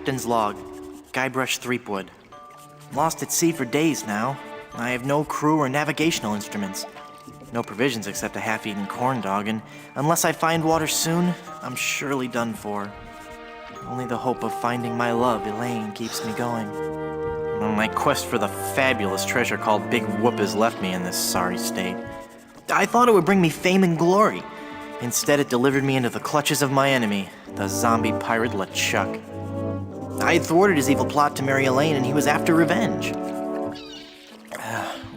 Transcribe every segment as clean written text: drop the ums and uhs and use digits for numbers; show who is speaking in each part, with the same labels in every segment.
Speaker 1: Captain's log. Guybrush Threepwood. Lost at sea for days now. I have no crew or navigational instruments. No provisions except a half-eaten corn dog, and unless I find water soon, I'm surely done for. Only the hope of finding my love, Elaine, keeps me going. My quest for the fabulous treasure called Big Whoop has left me in this sorry state. I thought it would bring me fame and glory. Instead, it delivered me into the clutches of my enemy, the zombie pirate LeChuck. I had thwarted his evil plot to marry Elaine, and he was after revenge.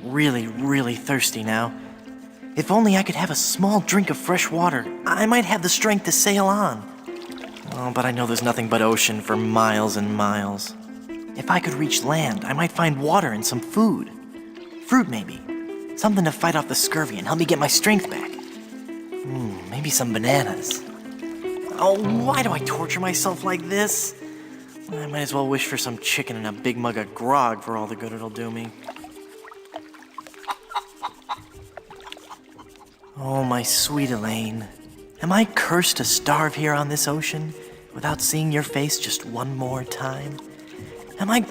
Speaker 1: Really thirsty now. If only I could have a small drink of fresh water, I might have the strength to sail on. Oh, but I know there's nothing but ocean for miles and miles. If I could reach land, I might find water and some food. Fruit, maybe. Something to fight off the scurvy and help me get my strength back. Maybe some bananas. Oh, why do I torture myself like this? I might as well wish for some chicken and a big mug of grog for all the good it'll do me. Oh, my sweet Elaine. Am I cursed to starve here on this ocean without seeing your face just one more time? Am I...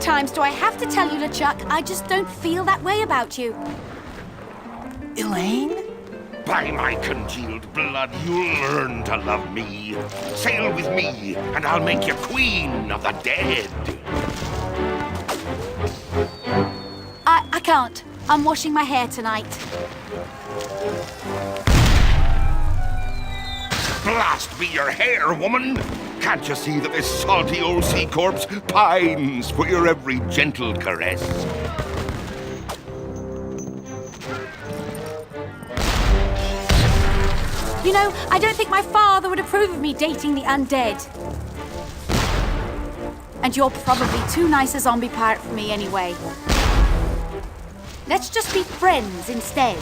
Speaker 2: times do I have to tell you, LeChuck, I just don't feel that way about you.
Speaker 1: Elaine?
Speaker 3: By my congealed blood, you'll learn to love me. Sail with me, and I'll make you queen of the dead.
Speaker 2: I can't. I'm washing my hair tonight.
Speaker 3: Blast be your hair, woman! Can't you see that this salty old sea corpse pines for your every gentle caress?
Speaker 2: You know, I don't think my father would approve of me dating the undead. And you're probably too nice a zombie pirate for me anyway. Let's just be friends instead.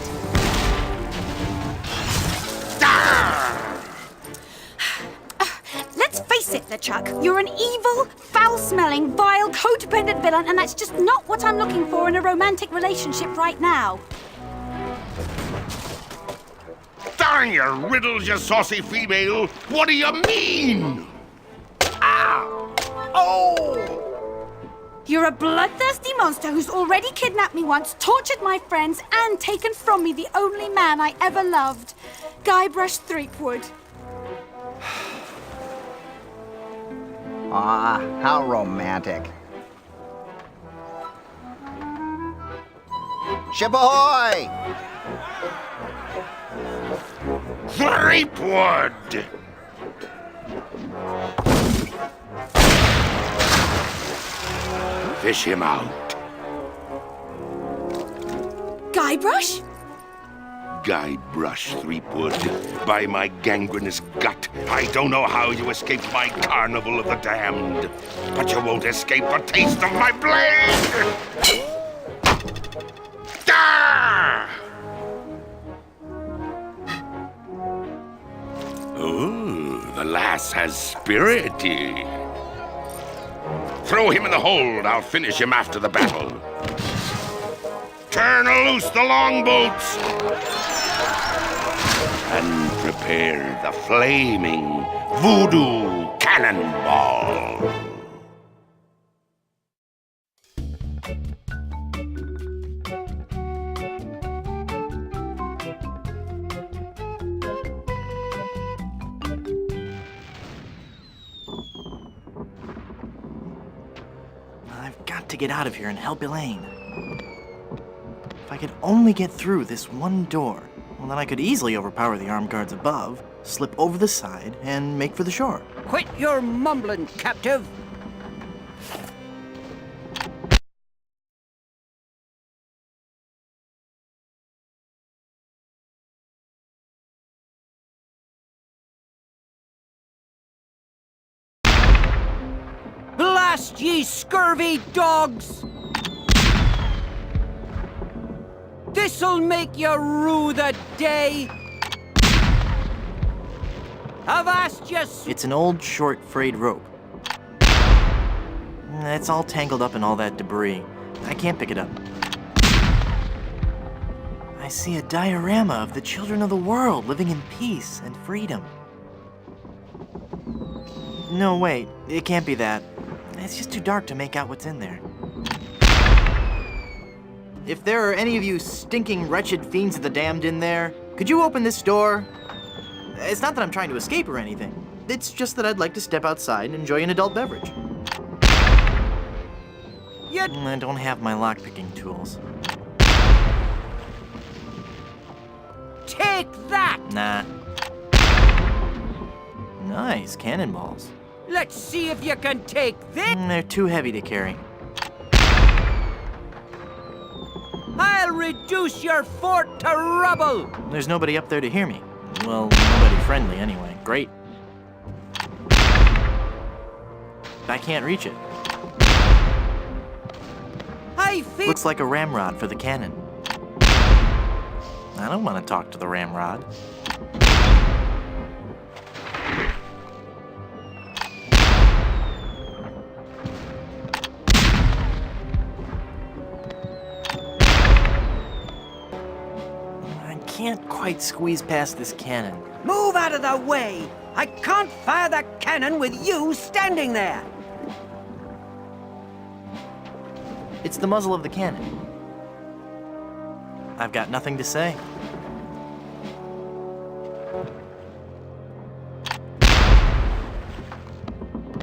Speaker 2: Let's face it, LeChuck. You're an evil, foul-smelling, vile, codependent villain, and that's just not what I'm looking for in a romantic relationship right now.
Speaker 3: Darn your riddles, you saucy female! What do you mean? Ow! Oh!
Speaker 2: You're a bloodthirsty monster who's already kidnapped me once, tortured my friends, and taken from me the only man I ever loved. Guybrush Threepwood.
Speaker 4: Ah, how romantic. Ship ahoy!
Speaker 3: Threepwood! Fish him out.
Speaker 2: Guybrush?
Speaker 3: Guybrush Threepwood, by my gangrenous gut, I don't know how you escaped my carnival of the damned, but you won't escape a taste of my blade! Ah! Oh, the lass has spirity. Throw him in the hold. I'll finish him after the battle. Turn loose the longboats and prepare the flaming voodoo cannonball.
Speaker 1: I've got to get out of here and help Elaine. If I could only get through this one door, well, then I could easily overpower the armed guards above, slip over the side, and make for the shore.
Speaker 5: Quit your mumbling, captive! Blast ye scurvy dogs! This'll make you rue the day! I've asked you...
Speaker 1: It's an old, short, frayed rope. It's all tangled up in all that debris. I can't pick it up. I see a diorama of the children of the world living in peace and freedom. No, wait, it can't be that. It's just too dark to make out what's in there. If there are any of you stinking, wretched fiends of the damned in there, could you open this door? It's not that I'm trying to escape or anything. It's just that I'd like to step outside and enjoy an adult beverage. I don't have my lockpicking tools.
Speaker 5: Take that!
Speaker 1: Nah. Nice cannonballs.
Speaker 5: Let's see if you can take this!
Speaker 1: They're too heavy to carry.
Speaker 5: I'll reduce your fort to rubble!
Speaker 1: There's nobody up there to hear me. Well, nobody friendly anyway. Great. I can't reach it.
Speaker 5: I feel...
Speaker 1: Looks like a ramrod for the cannon. I don't want to talk to the ramrod. I can't quite squeeze past this cannon.
Speaker 5: Move out of the way! I can't fire the cannon with you standing there!
Speaker 1: It's the muzzle of the cannon. I've got nothing to say.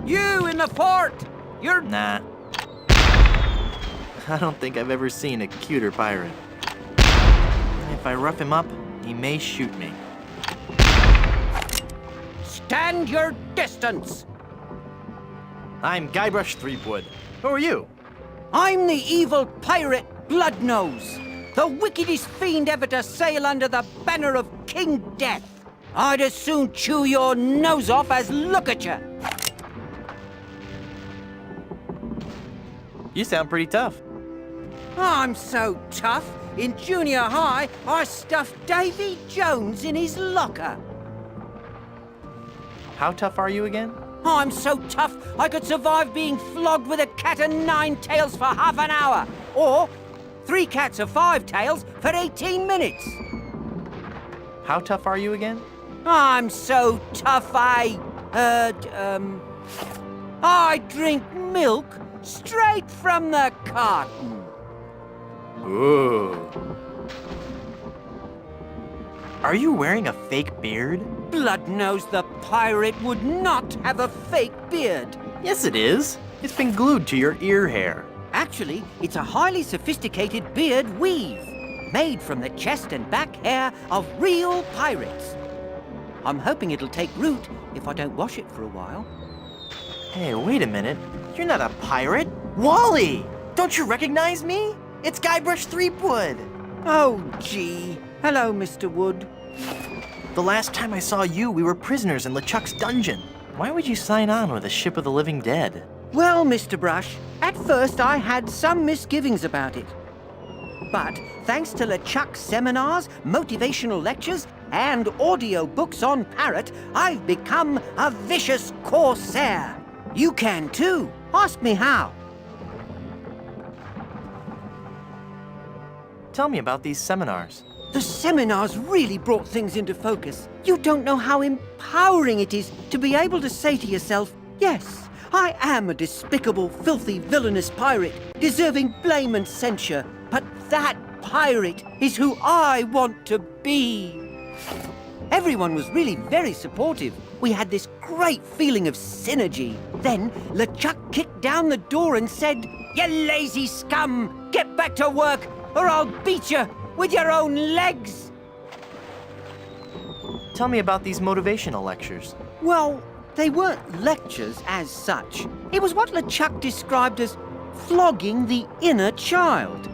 Speaker 5: You in the fort! You're...
Speaker 1: Nah. I don't think I've ever seen a cuter pirate. If I rough him up, he may shoot me.
Speaker 5: Stand your distance!
Speaker 1: I'm Guybrush Threepwood. Who are you?
Speaker 5: I'm the evil pirate Bloodnose, the wickedest fiend ever to sail under the banner of King Death. I'd as soon chew your nose off as look at you.
Speaker 1: You sound pretty tough.
Speaker 5: I'm so tough. In junior high, I stuffed Davy Jones in his locker.
Speaker 1: How tough are you again?
Speaker 5: I'm so tough, I could survive being flogged with a cat o' nine tails for half an hour. Or 3 cats of 5 tails for 18 minutes.
Speaker 1: How tough are you again?
Speaker 5: I'm so tough, I drink milk Straight from the carton.
Speaker 1: Ooh. Are you wearing a fake beard?
Speaker 5: Bloodnose the pirate would not have a fake beard.
Speaker 1: Yes, it is. It's been glued to your ear hair.
Speaker 5: Actually, it's a highly sophisticated beard weave, made from the chest and back hair of real pirates. I'm hoping it'll take root if I don't wash it for a while.
Speaker 1: Hey, wait a minute. You're not a pirate. Wally! Don't you recognize me? It's Guybrush Threepwood.
Speaker 5: Oh, gee. Hello, Mr. Wood.
Speaker 1: The last time I saw you, we were prisoners in LeChuck's dungeon. Why would you sign on with a ship of the living dead?
Speaker 5: Well, Mr. Brush, at first I had some misgivings about it. But thanks to LeChuck's seminars, motivational lectures, and audio books on Parrot, I've become a vicious corsair. You can too. Ask me how.
Speaker 1: Tell me about these seminars.
Speaker 5: The seminars really brought things into focus. You don't know how empowering it is to be able to say to yourself, yes, I am a despicable, filthy, villainous pirate, deserving blame and censure, but that pirate is who I want to be. Everyone was really very supportive. We had this great feeling of synergy. Then LeChuck kicked down the door and said, "You lazy scum! Get back to work, or I'll beat you with your own legs!"
Speaker 1: Tell me about these motivational lectures.
Speaker 5: Well, they weren't lectures as such. It was what LeChuck described as flogging the inner child.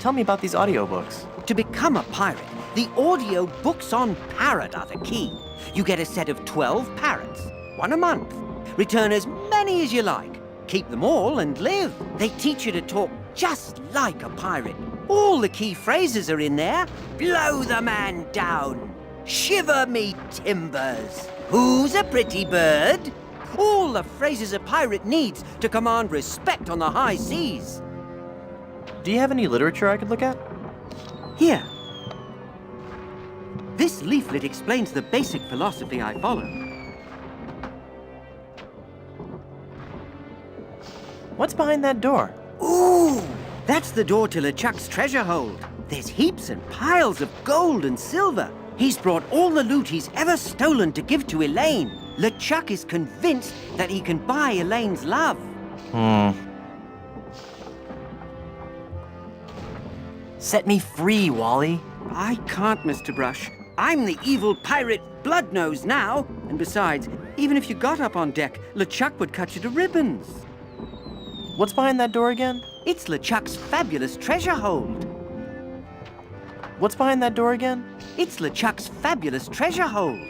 Speaker 1: Tell me about these audiobooks.
Speaker 5: To become a pirate, the audio books on Parrot are the key. You get a set of 12 parrots, one a month. Return as many as you like. Keep them all and live. They teach you to talk just like a pirate. All the key phrases are in there. Blow the man down. Shiver me timbers. Who's a pretty bird? All the phrases a pirate needs to command respect on the high seas.
Speaker 1: Do you have any literature I could look at?
Speaker 5: Here. This leaflet explains the basic philosophy I follow.
Speaker 1: What's behind that door?
Speaker 5: Ooh! That's the door to LeChuck's treasure hold. There's heaps and piles of gold and silver. He's brought all the loot he's ever stolen to give to Elaine. LeChuck is convinced that he can buy Elaine's love.
Speaker 1: Set me free, Wally.
Speaker 5: I can't, Mr. Brush. I'm the evil pirate Bloodnose now. And besides, even if you got up on deck, LeChuck would cut you to ribbons.
Speaker 1: What's behind that door again?
Speaker 5: It's LeChuck's fabulous treasure hold.
Speaker 1: What's behind that door again?
Speaker 5: It's LeChuck's fabulous treasure hold.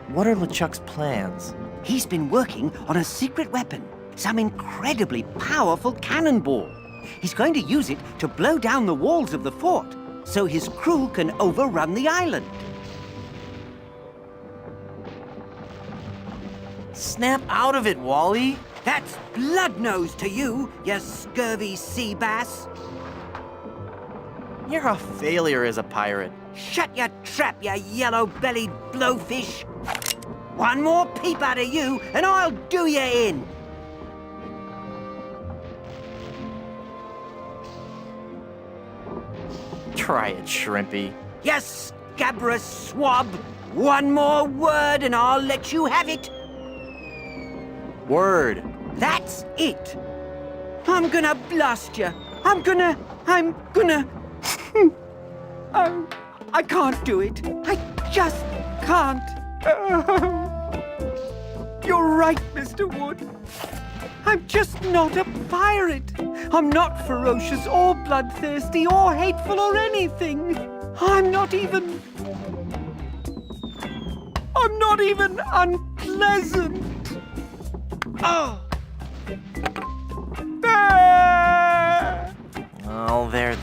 Speaker 1: What are LeChuck's plans?
Speaker 5: He's been working on a secret weapon, some incredibly powerful cannonball. He's going to use it to blow down the walls of the fort, so his crew can overrun the island.
Speaker 1: Snap out of it, Wally!
Speaker 5: That's Bloodnose to you, you scurvy sea bass.
Speaker 1: You're a failure as a pirate.
Speaker 5: Shut your trap, you yellow-bellied blowfish. One more peep out of you, and I'll do you in.
Speaker 1: Try it, Shrimpy.
Speaker 5: You scabrous swab. One more word, and I'll let you have it.
Speaker 1: Word.
Speaker 5: That's it. I'm gonna blast you. I'm gonna... Oh, I can't do it. I just can't. You're right, Mr. Wood. I'm just not a pirate. I'm not ferocious or bloodthirsty or hateful or anything. I'm not even unpleasant. Oh. Ah!
Speaker 1: Oh, there.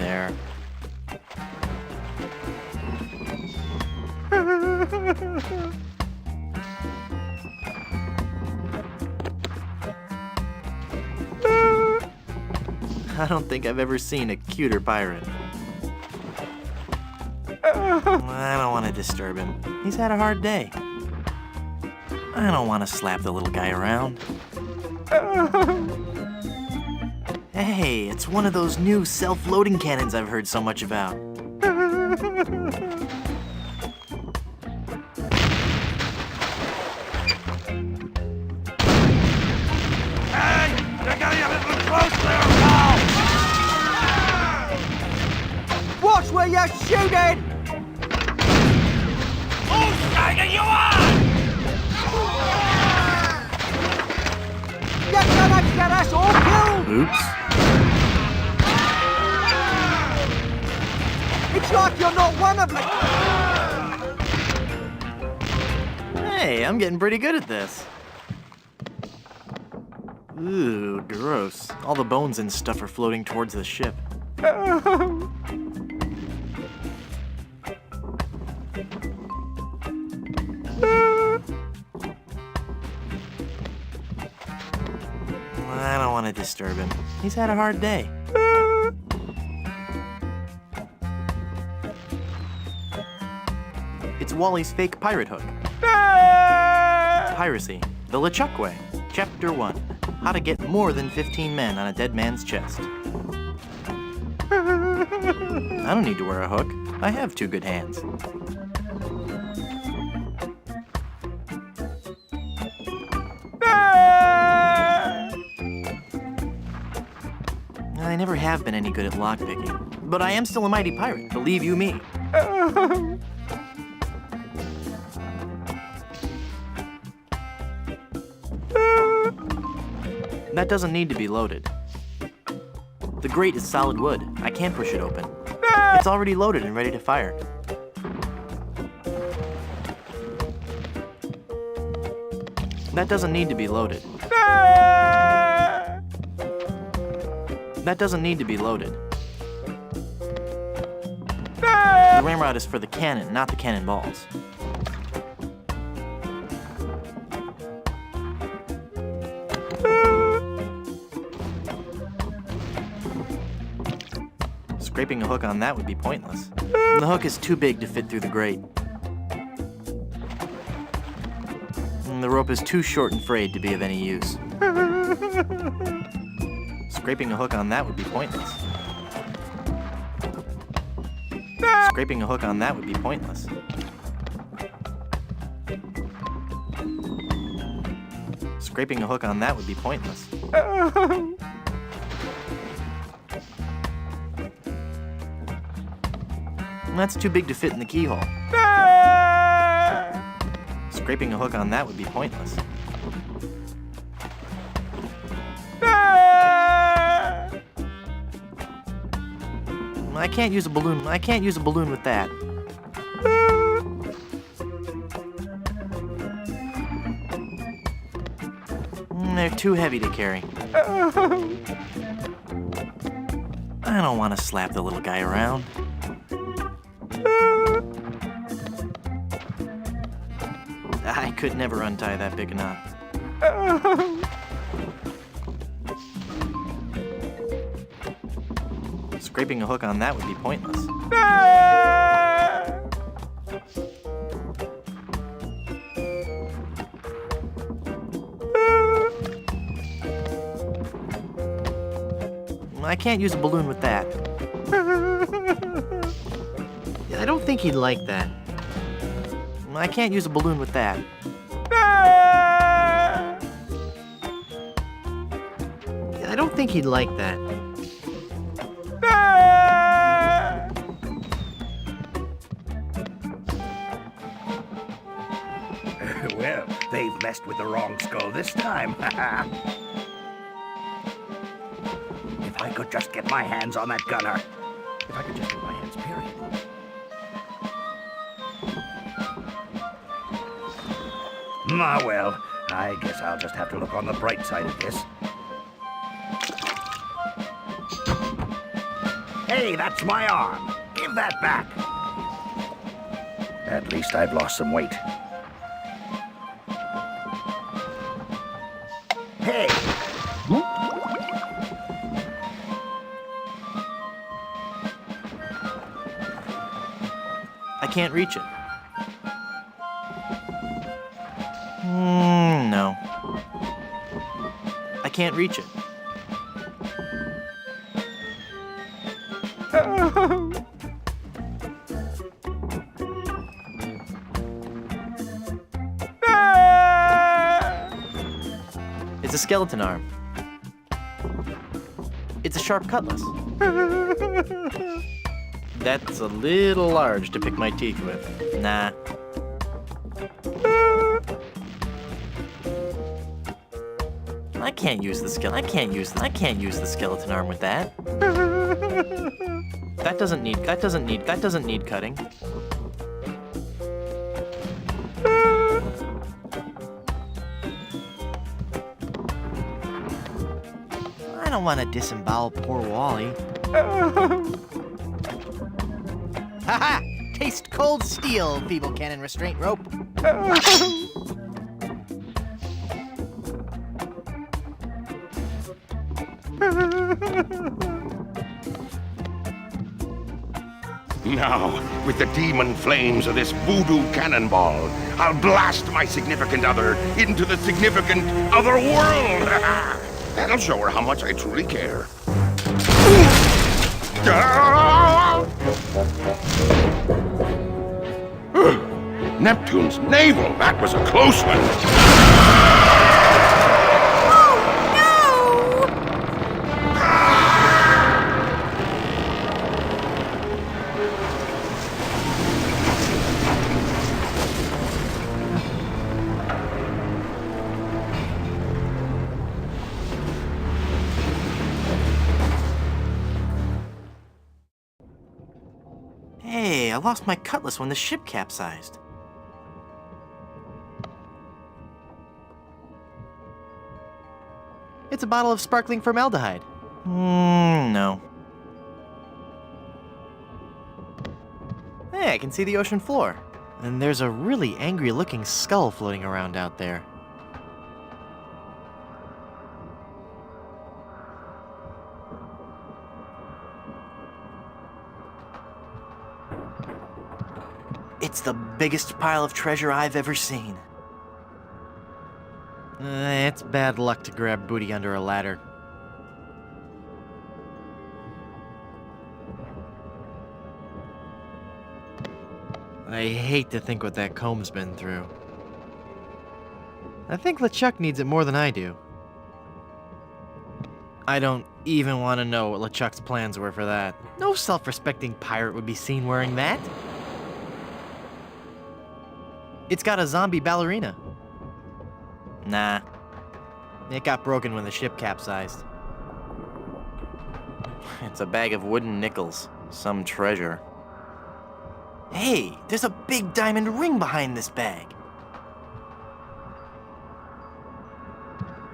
Speaker 1: I don't think I've ever seen a cuter pirate. I don't want to disturb him. He's had a hard day. I don't want to slap the little guy around. Hey, it's one of those new self-loading cannons I've heard so much about.
Speaker 5: Watch where you're shooting!
Speaker 3: Whose side are you on?
Speaker 5: You're gonna get us all killed!
Speaker 1: Oops.
Speaker 5: It's like you're not one of them!
Speaker 1: Hey, I'm getting pretty good at this. Ooh, gross. All the bones and stuff are floating towards the ship. I don't want to disturb him. He's had a hard day. It's Wally's fake pirate hook. Piracy, the LeChuck way. Chapter 1. How to get more than 15 men on a dead man's chest. I don't need to wear a hook. I have 2 good hands. I never have been any good at lockpicking, but I am still a mighty pirate, believe you me. That doesn't need to be loaded. The grate is solid wood. I can't push it open. It's already loaded and ready to fire. That doesn't need to be loaded. That doesn't need to be loaded. The ramrod is for the cannon, not the cannonballs. Scraping a hook on that would be pointless. The hook is too big to fit through the grate. And the rope is too short and frayed to be of any use. Scraping a hook on that would be pointless. Scraping a hook on that would be pointless. Scraping a hook on that would be pointless. That's too big to fit in the keyhole. Scraping a hook on that would be pointless. I can't use a balloon. I can't use a balloon with that. They're too heavy to carry. I don't want to slap the little guy around. I could never untie that big knot. Scraping a hook on that would be pointless. I can't use a balloon with that. I don't think he'd like that. I can't use a balloon with that. I don't think he'd like that.
Speaker 6: Well, they've messed with the wrong skull this time. If I could just get my hands on that gunner. If I could just get my hands, period. Ah, well, I guess I'll just have to look on the bright side of this. Hey, that's my arm. Give that back. At least I've lost some weight. Hey!
Speaker 1: I can't reach it. No. I can't reach it. It's a skeleton arm. It's a sharp cutlass. That's a little large to pick my teeth with. Nah. I can't use the skeleton arm with that. That doesn't need cutting. I don't want to disembowel poor Wally. Haha! Taste cold steel, feeble cannon restraint rope.
Speaker 3: Now, with the demon flames of this voodoo cannonball, I'll blast my significant other into the significant other world. That'll show her how much I truly care. Neptune's navel, that was a close one.
Speaker 1: Hey, I lost my cutlass when the ship capsized. It's a bottle of sparkling formaldehyde. No. Hey, I can see the ocean floor. And there's a really angry-looking skull floating around out there. It's the biggest pile of treasure I've ever seen. It's bad luck to grab booty under a ladder. I hate to think what that comb's been through. I think LeChuck needs it more than I do. I don't even want to know what LeChuck's plans were for that. No self-respecting pirate would be seen wearing that. It's got a zombie ballerina. Nah. It got broken when the ship capsized. It's a bag of wooden nickels. Some treasure. Hey, there's a big diamond ring behind this bag.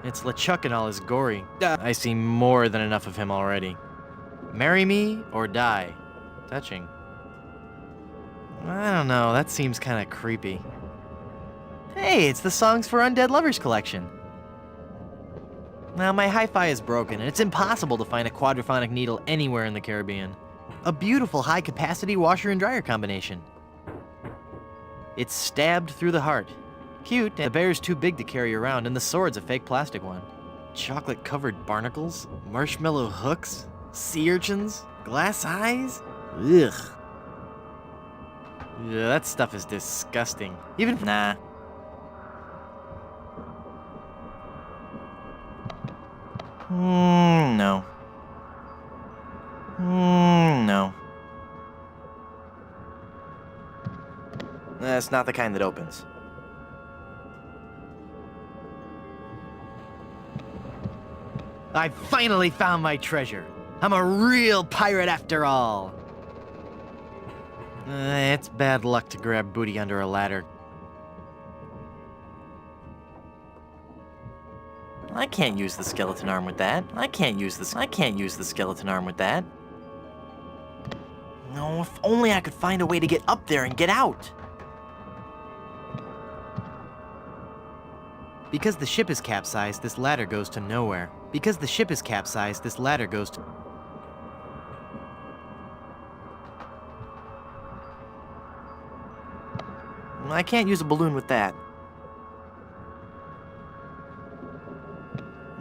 Speaker 1: It's LeChuck and all his gory. I see more than enough of him already. Marry me or die. Touching. I don't know, that seems kind of creepy. Hey, it's the Songs for Undead Lovers collection. Now, my hi-fi is broken, and it's impossible to find a quadraphonic needle anywhere in the Caribbean. A beautiful high-capacity washer and dryer combination. It's stabbed through the heart. Cute, and the bear's too big to carry around, and the sword's a fake plastic one. Chocolate-covered barnacles, marshmallow hooks, sea urchins, glass eyes. Ugh. Yeah, that stuff is disgusting. Nah. No. No. That's not the kind that opens. I finally found my treasure. I'm a real pirate after all. It's bad luck to grab booty under a ladder. I can't use the skeleton arm with that. I can't use the skeleton arm with that. No, if only I could find a way to get up there and get out. Because the ship is capsized, this ladder goes to nowhere. Because the ship is capsized, this ladder goes to... I can't use a balloon with that.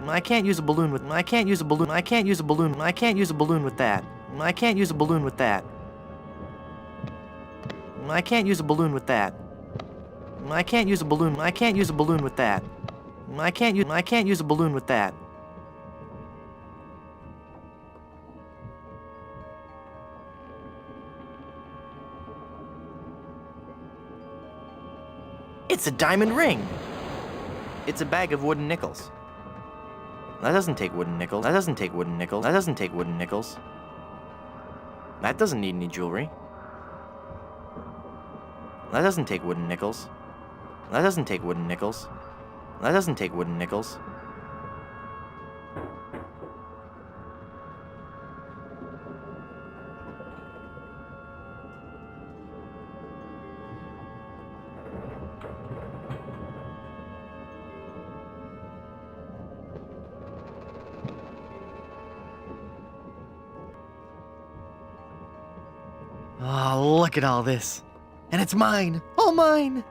Speaker 1: I can't use a balloon with. I can't use a balloon. I can't use a balloon. I can't use a balloon with that. I can't use a balloon with that. I can't use a balloon with that. I can't use a balloon. I can't use a balloon with that. I can't use. I can't use a balloon with that. It's a diamond ring. It's a bag of wooden nickels. That doesn't take wooden nickels. That doesn't take wooden nickels. That doesn't take wooden nickels. That doesn't need any jewelry. That doesn't take wooden nickels. That doesn't take wooden nickels. That doesn't take wooden nickels. Oh, look at all this. And it's mine. All mine.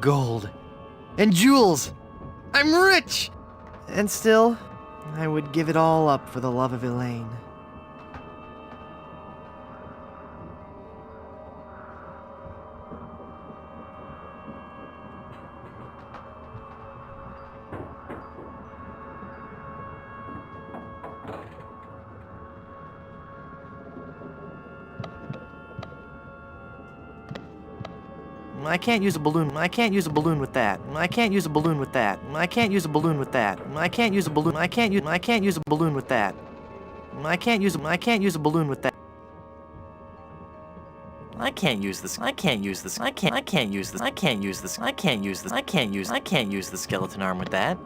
Speaker 1: Gold. And jewels. I'm rich. And still, I would give it all up for the love of Elaine. I can't use a balloon. I can't use a balloon with that. I can't use a balloon with that. I can't use a balloon with that. I can't use a balloon. I can't use a balloon with that. I can't use a balloon with that. I can't use this. I can't use this. I can't use this. I can't use this. I can't use this. I can't use the skeleton arm with that.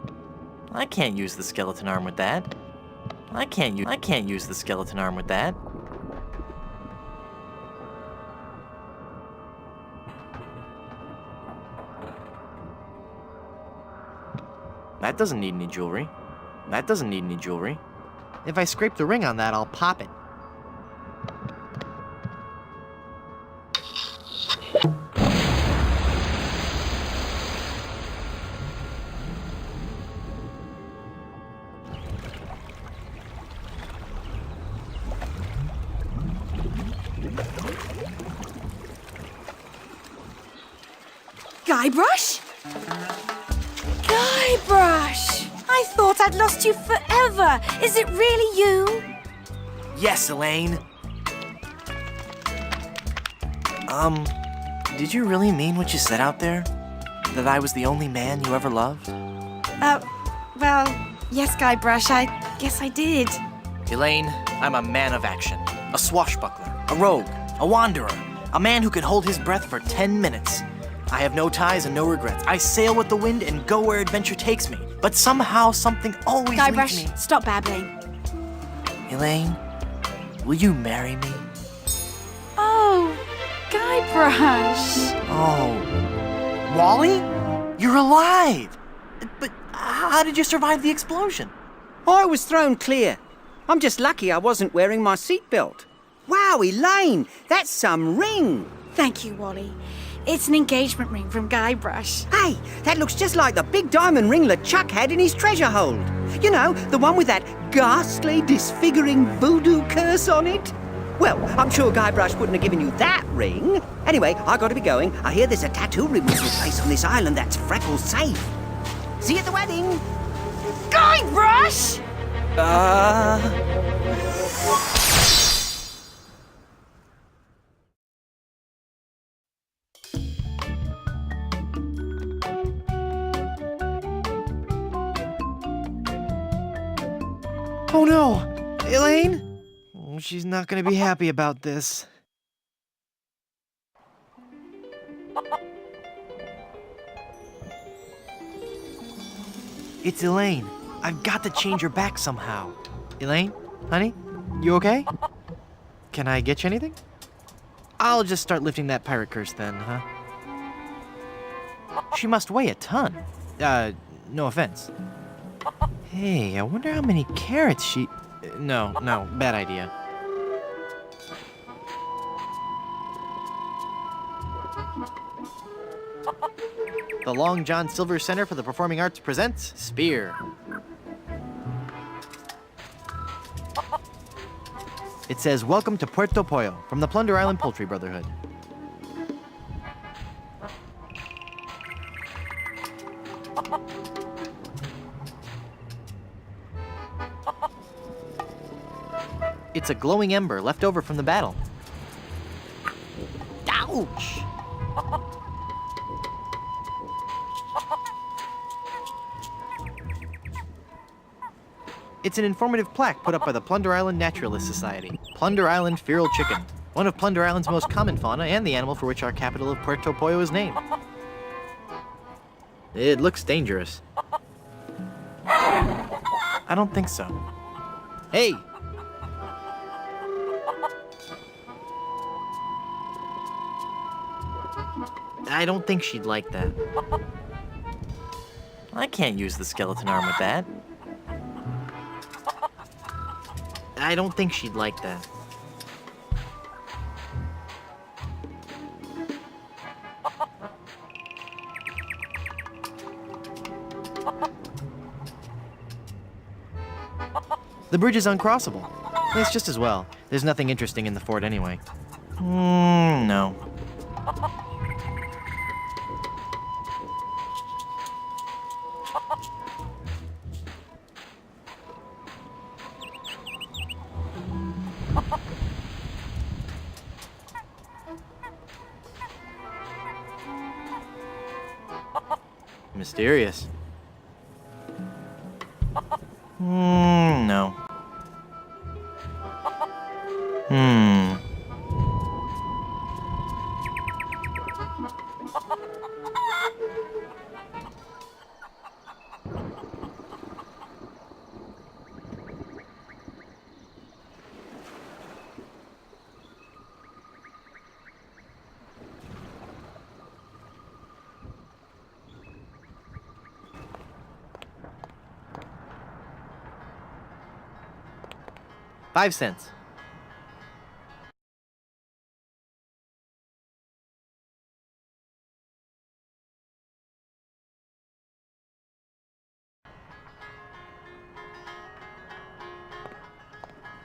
Speaker 1: I can't use the skeleton arm with that. I can't use the skeleton arm with that. That doesn't need any jewelry. That doesn't need any jewelry. If I scrape the ring on that, I'll pop it.
Speaker 2: Guybrush? Guybrush! I thought I'd lost you forever. Is it really you?
Speaker 1: Yes, Elaine. Did you really mean what you said out there? That I was the only man you ever loved?
Speaker 2: Well, yes, Guybrush, I guess I did.
Speaker 1: Elaine, I'm a man of action. A swashbuckler, a rogue, a wanderer, a man who can hold his breath for 10 minutes. I have no ties and no regrets. I sail with the wind and go where adventure takes me. But somehow, something always leads me.
Speaker 2: Guybrush, stop babbling.
Speaker 1: Elaine, will you marry me?
Speaker 2: Oh, Guybrush.
Speaker 1: Oh, Wally? You're alive! But how did you survive the explosion?
Speaker 5: I was thrown clear. I'm just lucky I wasn't wearing my seatbelt. Wow, Elaine, that's some ring.
Speaker 2: Thank you, Wally. It's an engagement ring from Guybrush.
Speaker 5: Hey, that looks just like the big diamond ring LeChuck had in his treasure hold. You know, the one with that ghastly, disfiguring voodoo curse on it. Well, I'm sure Guybrush wouldn't have given you that ring. Anyway, I gotta be going. I hear there's a tattoo removal place on this island that's Freckles safe. See you at the wedding.
Speaker 2: Guybrush!
Speaker 1: Oh no! Elaine? Oh, she's not gonna be happy about this. It's Elaine. I've got to change her back somehow. Elaine? Honey? You okay? Can I get you anything? I'll just start lifting that pirate curse then, huh? She must weigh a ton. No offense. Hey, I wonder how many carrots she... No, bad idea. The Long John Silver Center for the Performing Arts presents Spear. It says, "Welcome to Puerto Pollo from the Plunder Island Poultry Brotherhood." It's a glowing ember left over from the battle. Ouch! It's an informative plaque put up by the Plunder Island Naturalist Society. Plunder Island feral chicken, one of Plunder Island's most common fauna and the animal for which our capital of Puerto Pollo is named. It looks dangerous. I don't think so. Hey! I don't think she'd like that. I can't use the skeleton arm with that. I don't think she'd like that. The bridge is uncrossable. It's just as well. There's nothing interesting in the fort anyway. No. Mysterious. No. $5.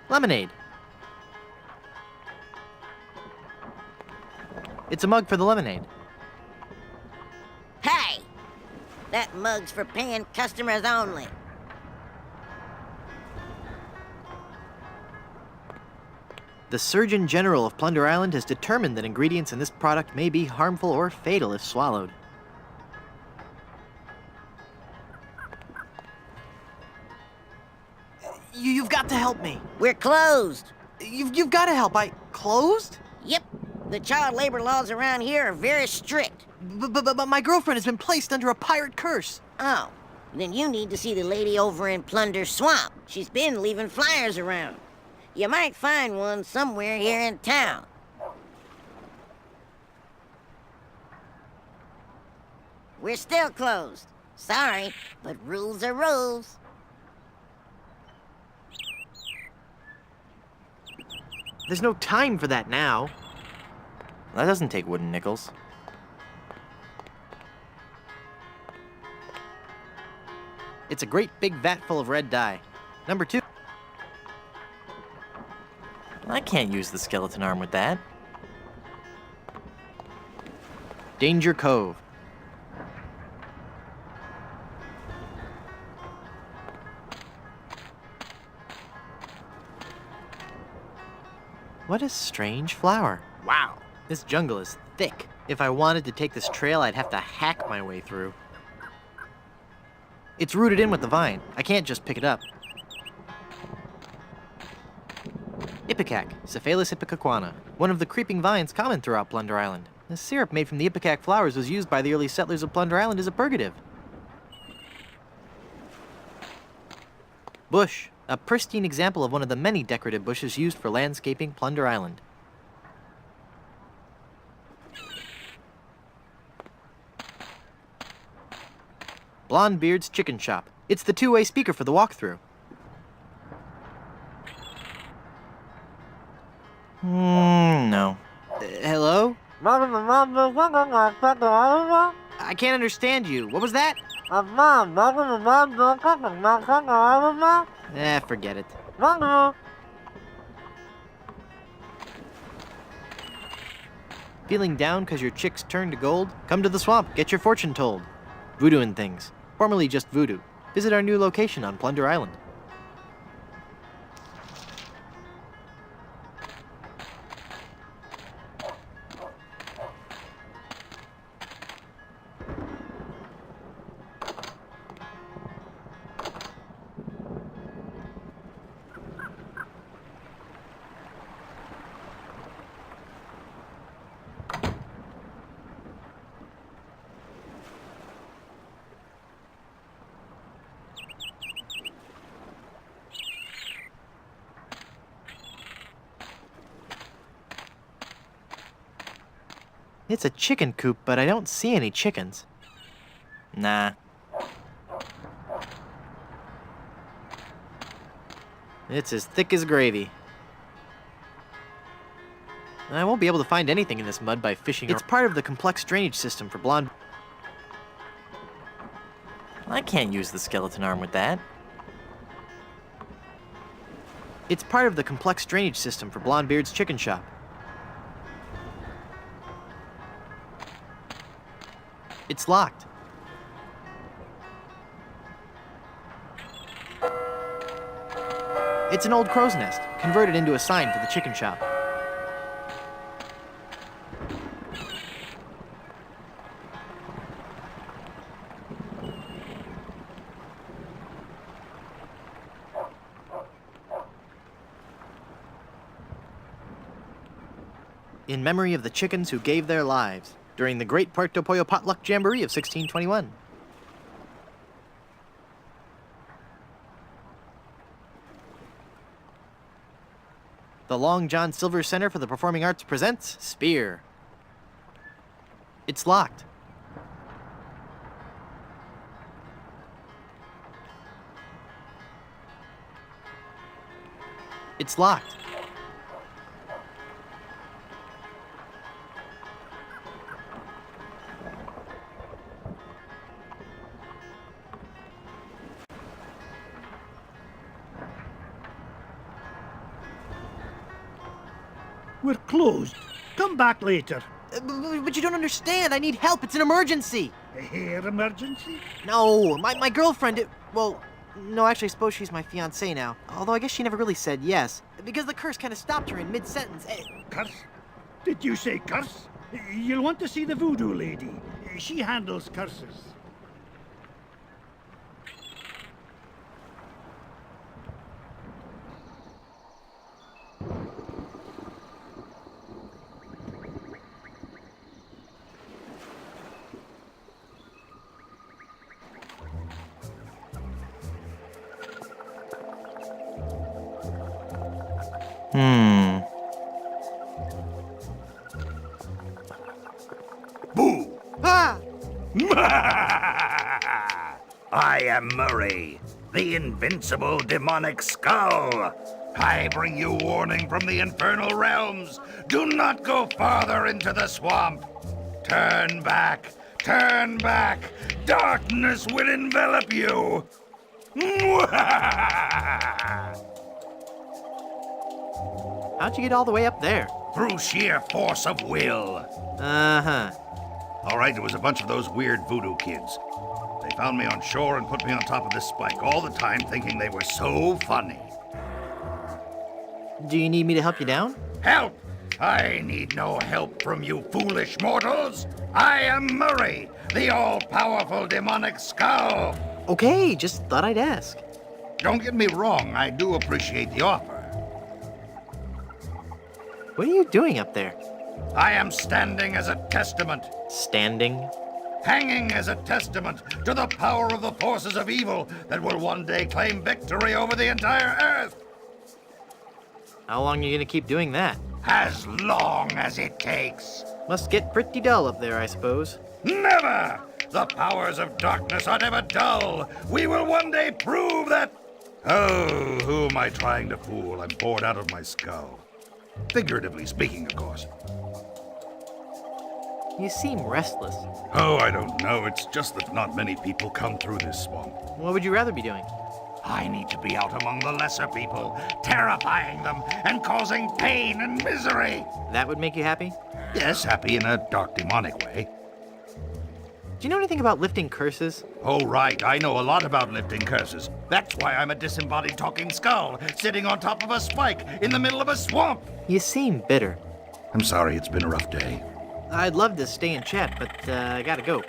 Speaker 1: Lemonade. It's a mug for the lemonade.
Speaker 7: Hey! That mug's for paying customers only.
Speaker 1: The Surgeon General of Plunder Island has determined that ingredients in this product may be harmful or fatal if swallowed. You've got to help me.
Speaker 7: We're closed.
Speaker 1: You've got to help. Closed?
Speaker 7: Yep. The child labor laws around here are very strict.
Speaker 1: But my girlfriend has been placed under a pirate curse.
Speaker 7: Oh, then you need to see the lady over in Plunder Swamp. She's been leaving flyers around. You might find one somewhere here in town. We're still closed. Sorry, but rules are rules.
Speaker 1: There's no time for that now. That doesn't take wooden nickels. It's a great big vat full of red dye. Number 2. I can't use the skeleton arm with that. Danger Cove. What a strange flower. Wow, this jungle is thick. If I wanted to take this trail, I'd have to hack my way through. It's rooted in with the vine. I can't just pick it up. Ipecac, Cephalus ipecacuana, one of the creeping vines common throughout Plunder Island. The syrup made from the ipecac flowers was used by the early settlers of Plunder Island as a purgative. Bush, a pristine example of one of the many decorative bushes used for landscaping Plunder Island. Blondebeard's Chicken Shop. It's the two-way speaker for the walkthrough. No. Hello? I can't understand you. What was that? Forget it. Feeling down because your chicks turned to gold? Come to the swamp, get your fortune told. Voodoo and things. Formerly just voodoo. Visit our new location on Plunder Island. It's a chicken coop, but I don't see any chickens. Nah. It's as thick as gravy. I won't be able to find anything in this mud by fishing. It's part of the complex drainage system for blonde... I can't use the skeleton arm with that. It's part of the complex drainage system for Blondebeard's chicken shop. It's locked. It's an old crow's nest, converted into a sign for the chicken shop. In memory of the chickens who gave their lives during the Great Puerto Pollo Potluck Jamboree of 1621. The Long John Silver Center for the Performing Arts presents Spear. It's locked. It's locked.
Speaker 6: We're closed. Come back later.
Speaker 1: But you don't understand. I need help. It's an emergency.
Speaker 6: A hair emergency?
Speaker 1: No, my girlfriend, no, actually, I suppose she's my fiancée now. Although I guess she never really said yes. Because the curse kind of stopped her in mid-sentence.
Speaker 6: Curse? Did you say curse? You'll want to see the voodoo lady. She handles curses.
Speaker 3: Boo!
Speaker 1: Ah!
Speaker 3: I am Murray, the invincible demonic skull. I bring you warning from the infernal realms. Do not go farther into the swamp. Turn back. Turn back. Darkness will envelop you.
Speaker 1: How'd you get all the way up there?
Speaker 3: Through sheer force of will.
Speaker 1: Uh-huh.
Speaker 3: All right, it was a bunch of those weird voodoo kids. They found me on shore and put me on top of this spike all the time thinking they were so funny.
Speaker 1: Do you need me to help you down?
Speaker 3: Help! I need no help from you foolish mortals. I am Murray, the all-powerful demonic skull.
Speaker 1: Okay, just thought I'd ask.
Speaker 3: Don't get me wrong, I do appreciate the offer.
Speaker 1: What are you doing up there?
Speaker 3: I am standing as a testament,
Speaker 1: Standing?
Speaker 3: hanging as a testament to the power of the forces of evil that will one day claim victory over the entire Earth.
Speaker 1: How long are you gonna keep doing that?
Speaker 3: As long as it takes.
Speaker 1: Must get pretty dull up there, I suppose.
Speaker 3: Never! The powers of darkness are never dull. We will one day prove that... Oh, who am I trying to fool? I'm bored out of my skull. Figuratively speaking, of course.
Speaker 1: You seem restless.
Speaker 8: Oh, I don't know. It's just that not many people come through this swamp.
Speaker 1: What would you rather be doing?
Speaker 8: I need to be out among the lesser people, terrifying them and causing pain and misery.
Speaker 1: That would make you happy?
Speaker 8: Yes, happy in a dark, demonic way.
Speaker 1: Do you know anything about lifting curses?
Speaker 8: Oh, right. I know a lot about lifting curses. That's why I'm a disembodied talking skull, sitting on top of a spike in the middle of a swamp.
Speaker 1: You seem bitter.
Speaker 8: I'm sorry, it's been a rough day.
Speaker 1: I'd love to stay and chat, but I gotta go.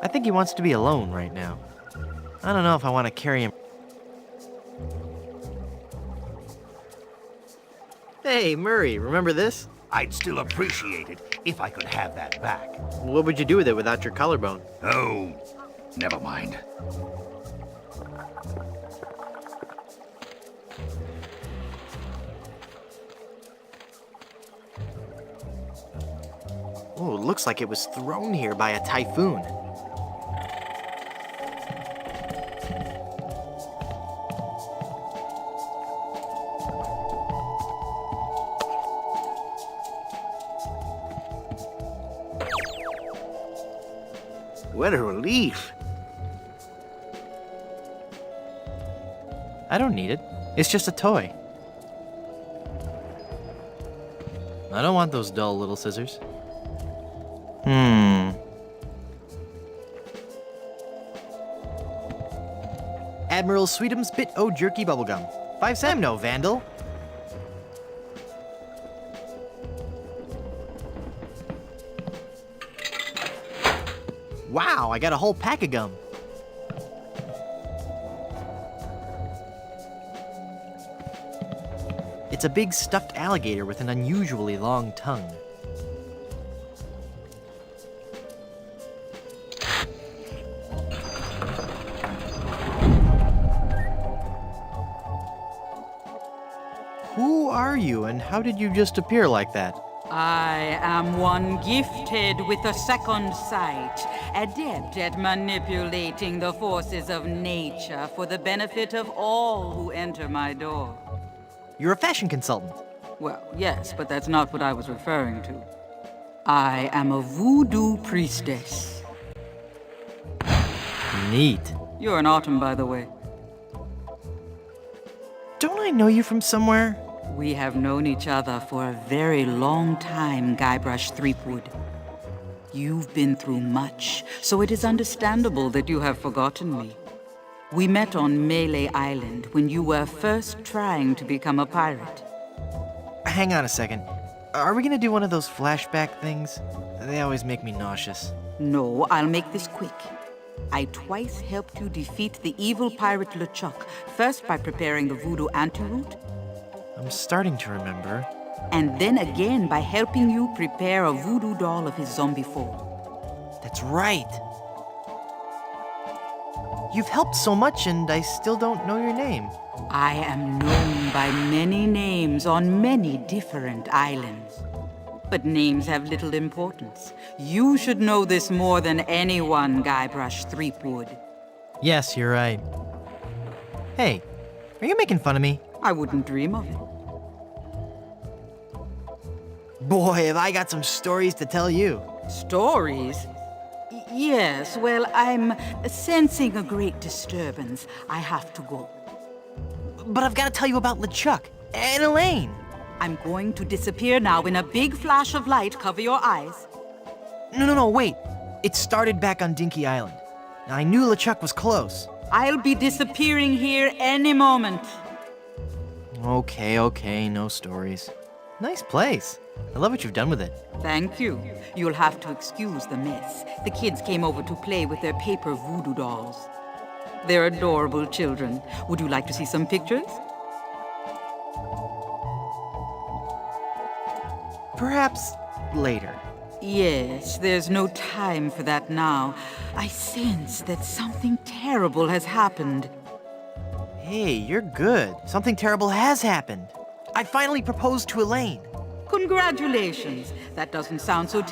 Speaker 1: I think he wants to be alone right now. I don't know if I want to carry him. Hey, Murray, remember this?
Speaker 8: I'd still appreciate it if I could have that back.
Speaker 1: What would you do with it without your collarbone?
Speaker 8: Oh, never mind.
Speaker 1: Oh, it looks like it was thrown here by a typhoon.
Speaker 8: What a relief.
Speaker 1: I don't need it. It's just a toy. I don't want those dull little scissors. Admiral Sweetums Bit O Jerky Bubblegum. 5 cents. No, Vandal. Wow, I got a whole pack of gum. It's a big stuffed alligator with an unusually long tongue. Who are you, and how did you just appear like that?
Speaker 9: I am one gifted with a second sight, adept at manipulating the forces of nature for the benefit of all who enter my door.
Speaker 1: You're a fashion consultant.
Speaker 9: Well, yes, but that's not what I was referring to. I am a voodoo priestess.
Speaker 1: Neat.
Speaker 9: You're an autumn, by the way.
Speaker 1: Don't I know you from somewhere?
Speaker 9: We have known each other for a very long time, Guybrush Threepwood. You've been through much, so it is understandable that you have forgotten me. We met on Melee Island when you were first trying to become a pirate.
Speaker 1: Hang on a second. Are we gonna do one of those flashback things? They always make me nauseous.
Speaker 9: No, I'll make this quick. I twice helped you defeat the evil pirate LeChuck, first by preparing the voodoo antidote,
Speaker 1: I'm starting to remember.
Speaker 9: and then again by helping you prepare a voodoo doll of his zombie form.
Speaker 1: That's right. You've helped so much, and I still don't know your name.
Speaker 9: I am known by many names on many different islands. But names have little importance. You should know this more than anyone, Guybrush Threepwood.
Speaker 1: Yes, you're right. Hey, are you making fun of me?
Speaker 9: I wouldn't dream of it.
Speaker 1: Boy, have I got some stories to tell you.
Speaker 9: Stories? Yes, well, I'm sensing a great disturbance. I have to go.
Speaker 1: But I've got to tell you about LeChuck and Elaine.
Speaker 9: I'm going to disappear now in a big flash of light. Cover your eyes.
Speaker 1: No, wait. It started back on Dinky Island. Now, I knew LeChuck was close.
Speaker 9: I'll be disappearing here any moment.
Speaker 1: Okay, no stories. Nice place. I love what you've done with it.
Speaker 9: Thank you. You'll have to excuse the mess. The kids came over to play with their paper voodoo dolls. They're adorable children. Would you like to see some pictures?
Speaker 1: Perhaps later.
Speaker 9: Yes, there's no time for that now. I sense that something terrible has happened.
Speaker 1: Hey, you're good. Something terrible has happened. I finally proposed to Elaine.
Speaker 9: Congratulations. That doesn't sound so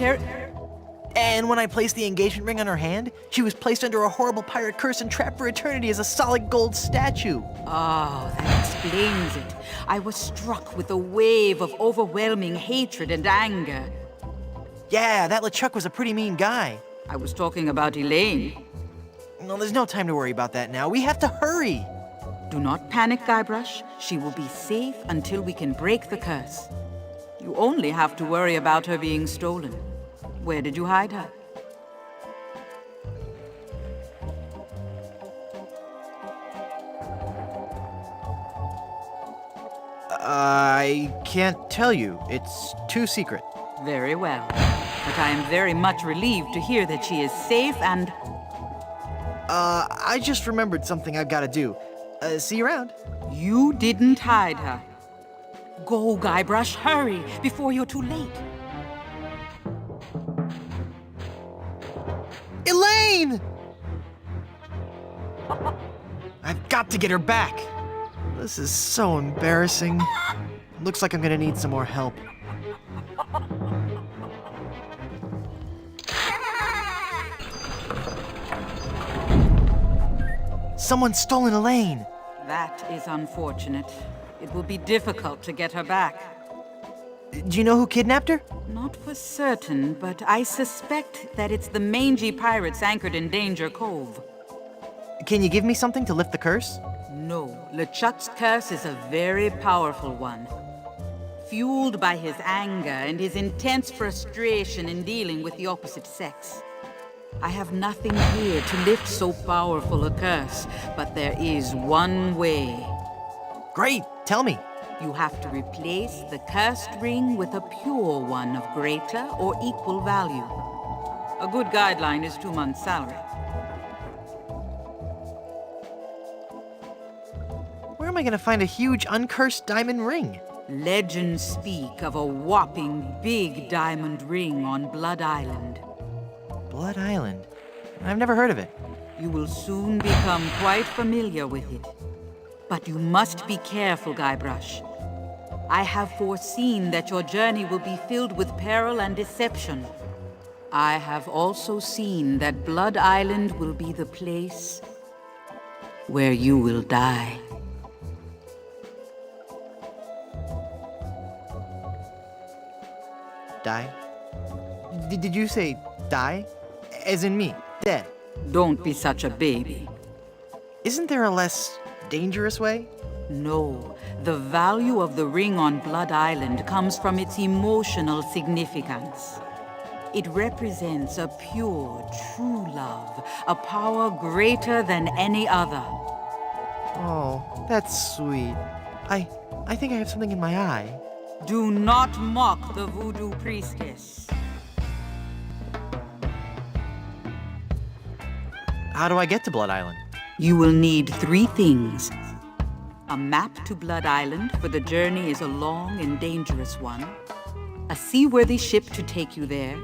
Speaker 1: And when I placed the engagement ring on her hand, she was placed under a horrible pirate curse and trapped for eternity as a solid gold statue.
Speaker 9: Oh, that explains it. I was struck with a wave of overwhelming hatred and anger.
Speaker 1: Yeah, that LeChuck was a pretty mean guy.
Speaker 9: I was talking about Elaine.
Speaker 1: No, there's no time to worry about that now. We have to hurry.
Speaker 9: Do not panic, Guybrush. She will be safe until we can break the curse. You only have to worry about her being stolen. Where did you hide her?
Speaker 1: I can't tell you. It's too secret.
Speaker 9: Very well. But I am very much relieved to hear that she is safe and...
Speaker 1: I just remembered something I've got to do. See you around.
Speaker 9: You didn't hide her. Go, Guybrush, hurry, before you're too late.
Speaker 1: Elaine! I've got to get her back. This is so embarrassing. Looks like I'm gonna need some more help. Someone's stolen Elaine.
Speaker 9: That is unfortunate. It will be difficult to get her back.
Speaker 1: Do you know who kidnapped her?
Speaker 9: Not for certain, but I suspect that it's the mangy pirates anchored in Danger Cove.
Speaker 1: Can you give me something to lift the curse?
Speaker 9: No, LeChuck's curse is a very powerful one. Fueled by his anger and his intense frustration in dealing with the opposite sex. I have nothing here to lift so powerful a curse, but there is one way.
Speaker 1: Great, tell me.
Speaker 9: You have to replace the cursed ring with a pure one of greater or equal value. A good guideline is 2 months' salary.
Speaker 1: Where am I gonna find a huge uncursed diamond ring?
Speaker 9: Legends speak of a whopping big diamond ring on Blood Island.
Speaker 1: Blood Island? I've never heard of it.
Speaker 9: You will soon become quite familiar with it. But you must be careful, Guybrush. I have foreseen that your journey will be filled with peril and deception. I have also seen that Blood Island will be the place where you will die.
Speaker 1: Die? Did you say die? As in me, dead?
Speaker 9: Don't be such a baby.
Speaker 1: Isn't there a less dangerous way?
Speaker 9: No, the value of the ring on Blood Island comes from its emotional significance. It represents a pure, true love, a power greater than any other.
Speaker 1: Oh, that's sweet. I think I have something in my eye.
Speaker 9: Do not mock the voodoo priestess.
Speaker 1: How do I get to Blood Island?
Speaker 9: You will need 3 things. A map to Blood Island, for the journey is a long and dangerous one. A seaworthy ship to take you there.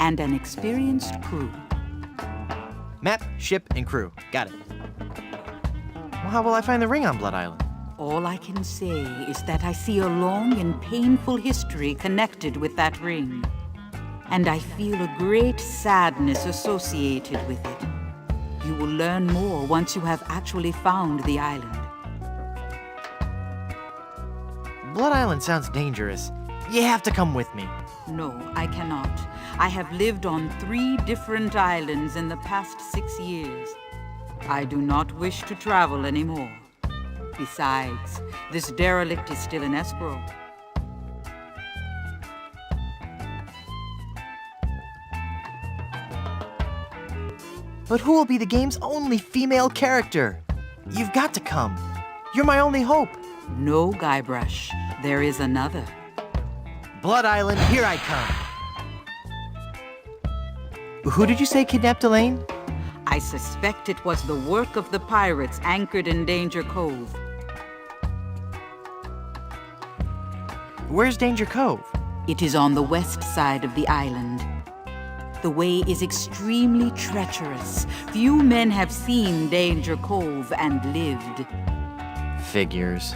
Speaker 9: And an experienced crew.
Speaker 1: Map, ship, and crew. Got it. Well, how will I find the ring on Blood Island?
Speaker 9: All I can say is that I see a long and painful history connected with that ring. And I feel a great sadness associated with it. You will learn more once you have actually found the island.
Speaker 1: Blood Island sounds dangerous. You have to come with me.
Speaker 9: No, I cannot. I have lived on 3 different islands in the past 6 years. I do not wish to travel anymore. Besides, this derelict is still in escrow.
Speaker 1: But who will be the game's only female character? You've got to come. You're my only hope.
Speaker 9: No, Guybrush. There is another.
Speaker 1: Blood Island, here I come. Who did you say kidnapped Elaine?
Speaker 9: I suspect it was the work of the pirates anchored in Danger Cove.
Speaker 1: Where's Danger Cove?
Speaker 9: It is on the west side of the island. The way is extremely treacherous. Few men have seen Danger Cove and lived.
Speaker 1: Figures.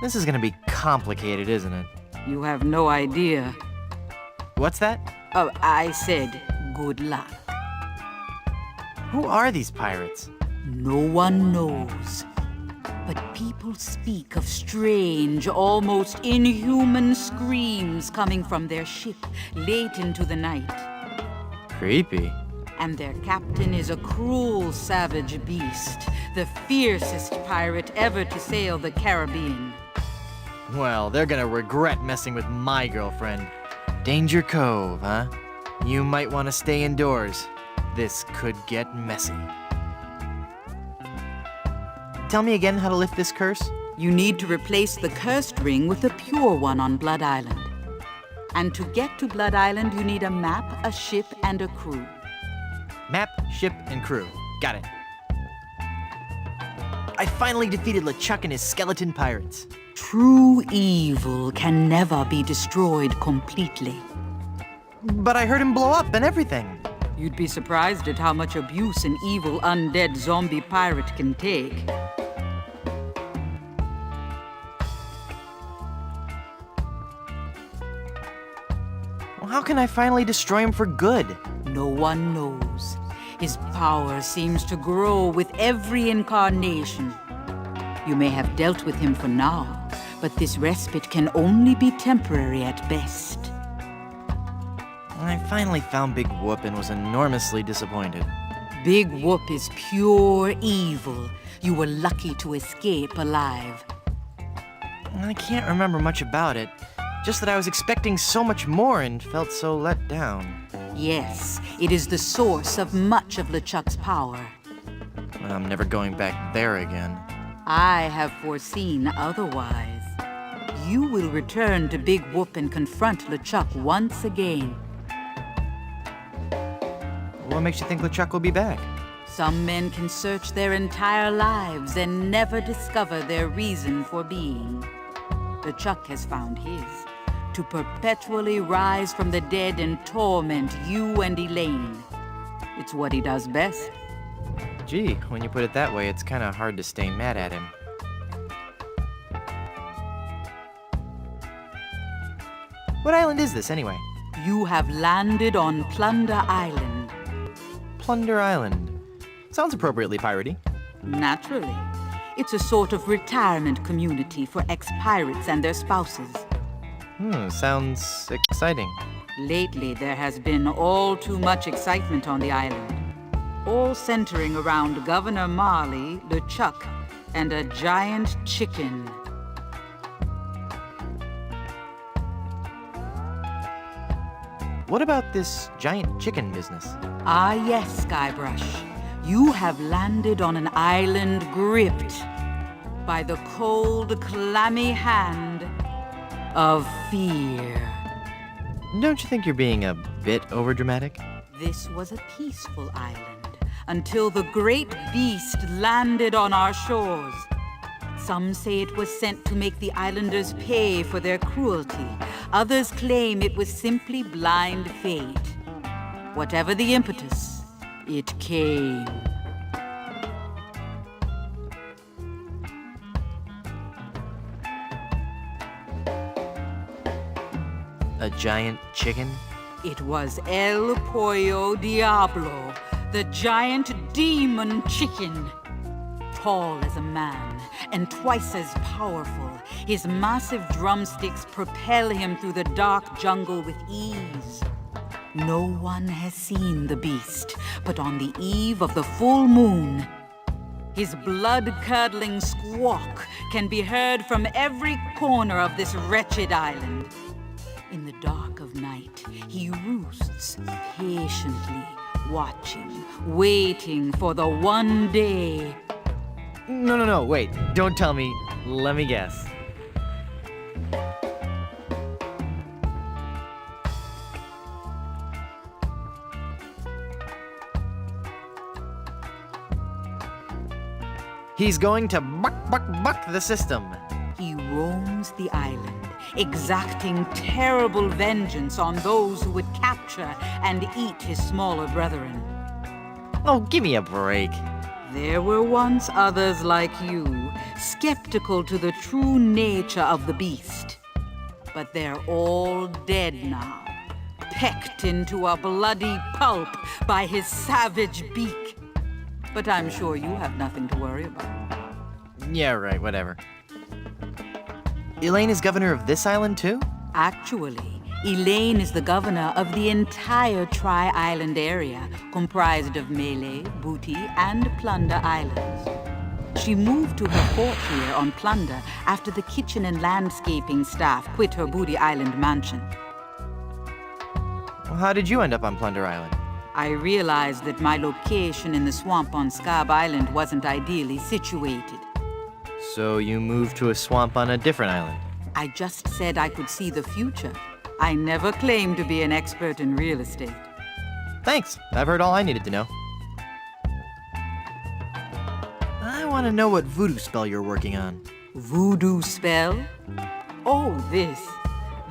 Speaker 1: This is gonna be complicated, isn't it?
Speaker 9: You have no idea.
Speaker 1: What's that?
Speaker 9: Oh, I said good luck.
Speaker 1: Who are these pirates?
Speaker 9: No one knows. But people speak of strange, almost inhuman screams coming from their ship late into the night.
Speaker 1: Creepy.
Speaker 9: And their captain is a cruel, savage beast, the fiercest pirate ever to sail the Caribbean.
Speaker 1: Well, they're gonna regret messing with my girlfriend. Danger Cove, huh? You might want to stay indoors. This could get messy. Tell me again how to lift this curse?
Speaker 9: You need to replace the cursed ring with a pure one on Blood Island. And to get to Blood Island, you need a map, a ship, and a crew.
Speaker 1: Map, ship, and crew. Got it. I finally defeated LeChuck and his skeleton pirates.
Speaker 9: True evil can never be destroyed completely.
Speaker 1: But I heard him blow up and everything.
Speaker 9: You'd be surprised at how much abuse an evil undead zombie pirate can take.
Speaker 1: Well, how can I finally destroy him for good?
Speaker 9: No one knows. His power seems to grow with every incarnation. You may have dealt with him for now, but this respite can only be temporary at best.
Speaker 1: I finally found Big Whoop and was enormously disappointed.
Speaker 9: Big Whoop is pure evil. You were lucky to escape alive.
Speaker 1: I can't remember much about it, just that I was expecting so much more and felt so let down.
Speaker 9: Yes, it is the source of much of LeChuck's power.
Speaker 1: I'm never going back there again.
Speaker 9: I have foreseen otherwise. You will return to Big Whoop and confront LeChuck once again.
Speaker 1: What makes you think LeChuck will be back?
Speaker 9: Some men can search their entire lives and never discover their reason for being. LeChuck has found his, to perpetually rise from the dead and torment you and Elaine. It's what he does best.
Speaker 1: Gee, when you put it that way, it's kind of hard to stay mad at him. What island is this, anyway?
Speaker 9: You have landed on Plunder Island.
Speaker 1: Plunder Island. Sounds appropriately piratey.
Speaker 9: Naturally. It's a sort of retirement community for ex-pirates and their spouses.
Speaker 1: Sounds exciting.
Speaker 9: Lately, there has been all too much excitement on the island. All centering around Governor Marley, LeChuck, and a giant chicken.
Speaker 1: What about this giant chicken business?
Speaker 9: Ah yes, Guybrush. You have landed on an island gripped by the cold, clammy hand of fear.
Speaker 1: Don't you think you're being a bit overdramatic?
Speaker 9: This was a peaceful island until the great beast landed on our shores. Some say it was sent to make the islanders pay for their cruelty. Others claim it was simply blind fate. Whatever the impetus, it came.
Speaker 1: A giant chicken?
Speaker 9: It was El Pollo Diablo, the giant demon chicken. Tall as a man and twice as powerful, his massive drumsticks propel him through the dark jungle with ease. No one has seen the beast, but on the eve of the full moon, his blood-curdling squawk can be heard from every corner of this wretched island. In the dark of night, he roosts patiently, watching, waiting for the one day.
Speaker 1: No, wait. Don't tell me. Let me guess. He's going to buck the system.
Speaker 9: He roams the island, exacting terrible vengeance on those who would capture and eat his smaller brethren.
Speaker 1: Oh, give me a break.
Speaker 9: There were once others like you, skeptical to the true nature of the beast. But they're all dead now, pecked into a bloody pulp by his savage beak. but I'm sure you have nothing to worry about.
Speaker 1: Yeah, right, whatever. Elaine is governor of this island, too?
Speaker 9: Actually, Elaine is the governor of the entire Tri-Island area, comprised of Melee, Booty, and Plunder Islands. She moved to her fort here on Plunder after the kitchen and landscaping staff quit her Booty Island mansion.
Speaker 1: Well, how did you end up on Plunder Island?
Speaker 9: I realized that my location in the swamp on Scab Island wasn't ideally situated.
Speaker 1: So you moved to a swamp on a different island?
Speaker 9: I just said I could see the future. I never claimed to be an expert in real estate.
Speaker 1: Thanks. I've heard all I needed to know. I want to know what voodoo spell you're working on.
Speaker 9: Voodoo spell? Oh, this.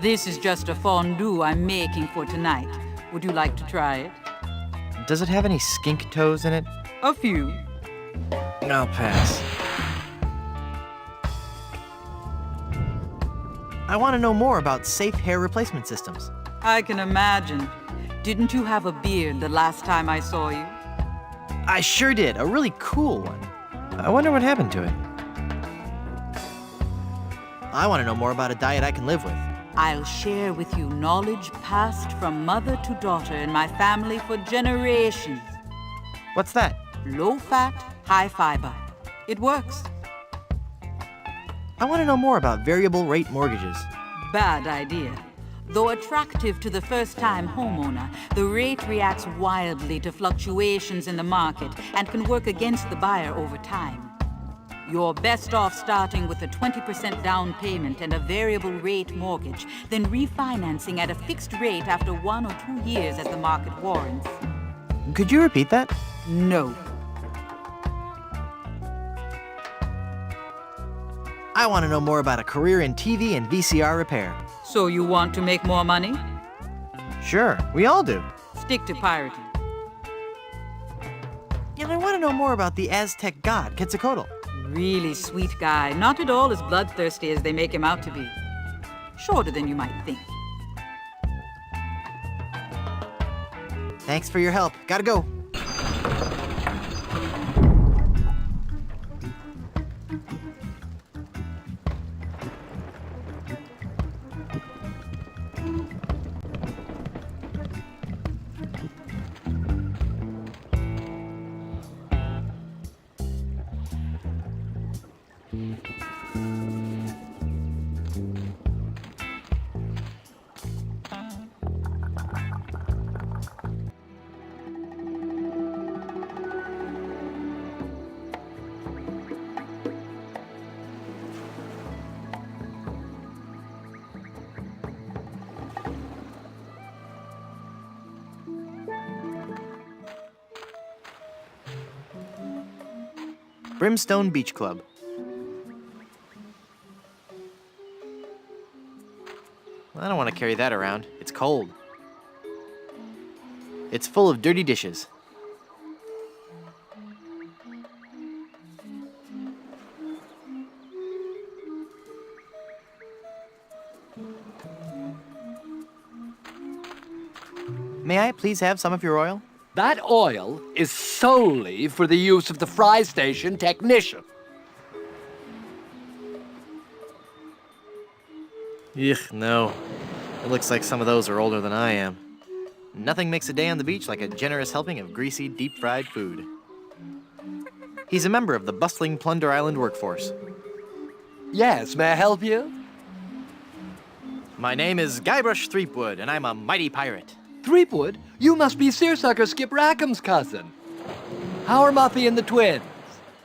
Speaker 9: This is just a fondue I'm making for tonight. Would you like to try it?
Speaker 1: Does it have any skink toes in it?
Speaker 9: A few.
Speaker 1: I'll pass. I want to know more about safe hair replacement systems.
Speaker 9: I can imagine. Didn't you have a beard the last time I saw you?
Speaker 1: I sure did. A really cool one. I wonder what happened to it. I want to know more about a diet I can live with.
Speaker 9: I'll share with you knowledge passed from mother to daughter in my family for generations.
Speaker 1: What's that?
Speaker 9: Low fat, high fiber. It works.
Speaker 1: I want to know more about variable rate mortgages.
Speaker 9: Bad idea. Though attractive to the first-time homeowner, the rate reacts wildly to fluctuations in the market and can work against the buyer over time. You're best off starting with a 20% down payment and a variable rate mortgage, then refinancing at a fixed rate after 1 or 2 years as the market warrants.
Speaker 1: Could you repeat that?
Speaker 9: No.
Speaker 1: I want to know more about a career in TV and VCR repair.
Speaker 9: So you want to make more money?
Speaker 1: Sure, we all do.
Speaker 9: Stick to pirating.
Speaker 1: And I want to know more about the Aztec god, Quetzalcoatl.
Speaker 9: Really sweet guy, not at all as bloodthirsty as they make him out to be. Shorter than you might think.
Speaker 1: Thanks for your help. Gotta go. Brimstone Beach Club. I don't want to carry that around. It's cold. It's full of dirty dishes. May I please have some of your oil?
Speaker 10: That oil is solely for the use of the fry station technician.
Speaker 1: Ugh, no. It looks like some of those are older than I am. Nothing makes a day on the beach like a generous helping of greasy, deep-fried food. He's a member of the bustling Plunder Island workforce.
Speaker 10: Yes, may I help you?
Speaker 1: My name is Guybrush Threepwood, and I'm a mighty pirate.
Speaker 10: Threepwood, you must be Seersucker Skip Rackham's cousin. How are Muffy and the twins?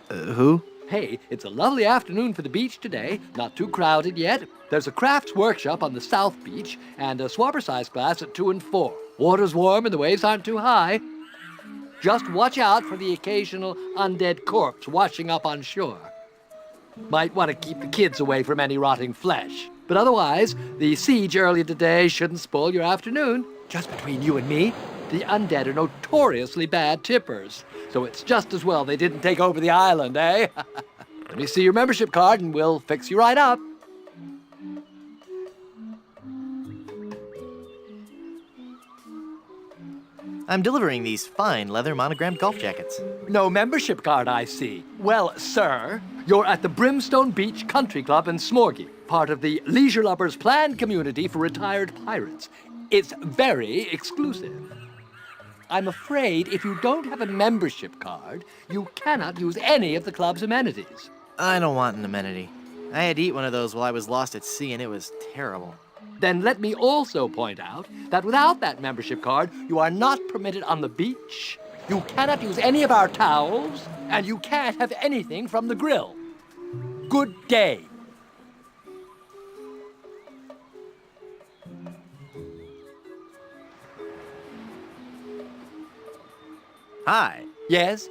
Speaker 1: Who?
Speaker 10: Hey, it's a lovely afternoon for the beach today. Not too crowded yet. There's a crafts workshop on the South Beach and a swabber-size class at 2 and 4. Water's warm and the waves aren't too high. Just watch out for the occasional undead corpse washing up on shore. Might want to keep the kids away from any rotting flesh. But otherwise, the siege earlier today shouldn't spoil your afternoon. Just between you and me, the undead are notoriously bad tippers. So it's just as well they didn't take over the island, eh? Let me see your membership card and we'll fix you right up.
Speaker 1: I'm delivering these fine leather monogrammed golf jackets.
Speaker 10: No membership card, I see. Well, sir, you're at the Brimstone Beach Country Club in Smorgy, part of the Leisure Lovers planned community for retired pirates. It's very exclusive. I'm afraid if you don't have a membership card, you cannot use any of the club's amenities.
Speaker 1: I don't want an amenity. I had to eat one of those while I was lost at sea, and it was terrible.
Speaker 10: Then let me also point out that without that membership card, you are not permitted on the beach, you cannot use any of our towels, and you can't have anything from the grill. Good day.
Speaker 1: Hi.
Speaker 10: Yes?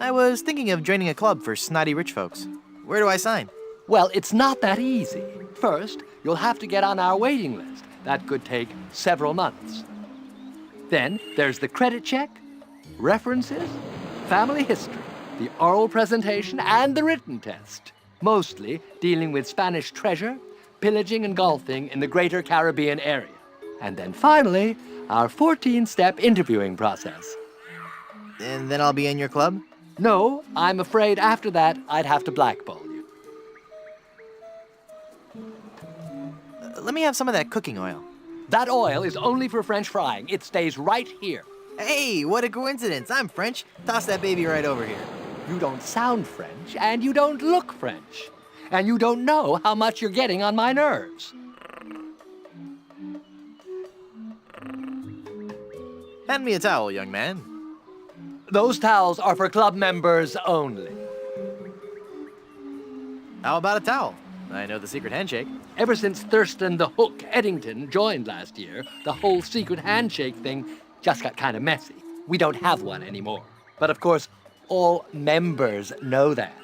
Speaker 1: I was thinking of joining a club for snotty rich folks. Where do I sign?
Speaker 10: Well, it's not that easy. First, you'll have to get on our waiting list. That could take several months. Then there's the credit check, references, family history, the oral presentation, and the written test. Mostly dealing with Spanish treasure, pillaging and golfing in the greater Caribbean area. And then finally, our 14-step interviewing process.
Speaker 1: And then I'll be in your club?
Speaker 10: No, I'm afraid after that, I'd have to blackball you.
Speaker 1: Let me have some of that cooking oil.
Speaker 10: That oil is only for French frying. It stays right here.
Speaker 1: Hey, what a coincidence. I'm French. Toss that baby right over here.
Speaker 10: You don't sound French, and you don't look French. And you don't know how much you're getting on my nerves.
Speaker 1: Hand me a towel, young man.
Speaker 10: Those towels are for club members only.
Speaker 1: How about a towel? I know the secret handshake.
Speaker 10: Ever since Thurston the Hook Eddington joined last year, the whole secret handshake thing just got kind of messy. We don't have one anymore. But of course, all members know that.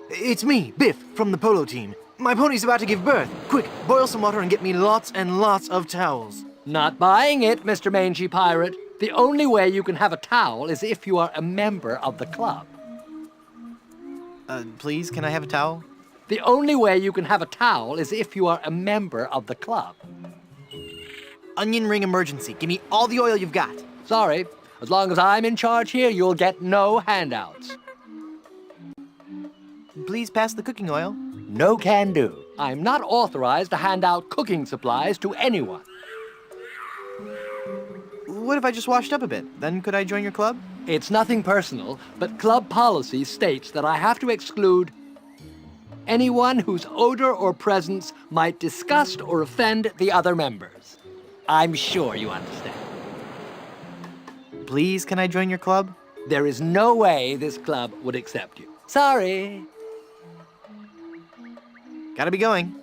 Speaker 1: It's me, Biff, from the polo team. My pony's about to give birth. Quick, boil some water and get me lots and lots of towels.
Speaker 10: Not buying it, Mr. Mangy Pirate. The only way you can have a towel is if you are a member of the club.
Speaker 1: Please, can I have a towel?
Speaker 10: The only way you can have a towel is if you are a member of the club.
Speaker 1: Onion ring emergency. Give me all the oil you've got.
Speaker 10: Sorry. As long as I'm in charge here, you'll get no handouts.
Speaker 1: Please pass the cooking oil.
Speaker 10: No can do. I'm not authorized to hand out cooking supplies to anyone.
Speaker 1: What if I just washed up a bit? Then could I join your club?
Speaker 10: It's nothing personal, but club policy states that I have to exclude anyone whose odor or presence might disgust or offend the other members. I'm sure you understand.
Speaker 1: Please, can I join your club?
Speaker 10: There is no way this club would accept you. Sorry.
Speaker 1: Gotta be going.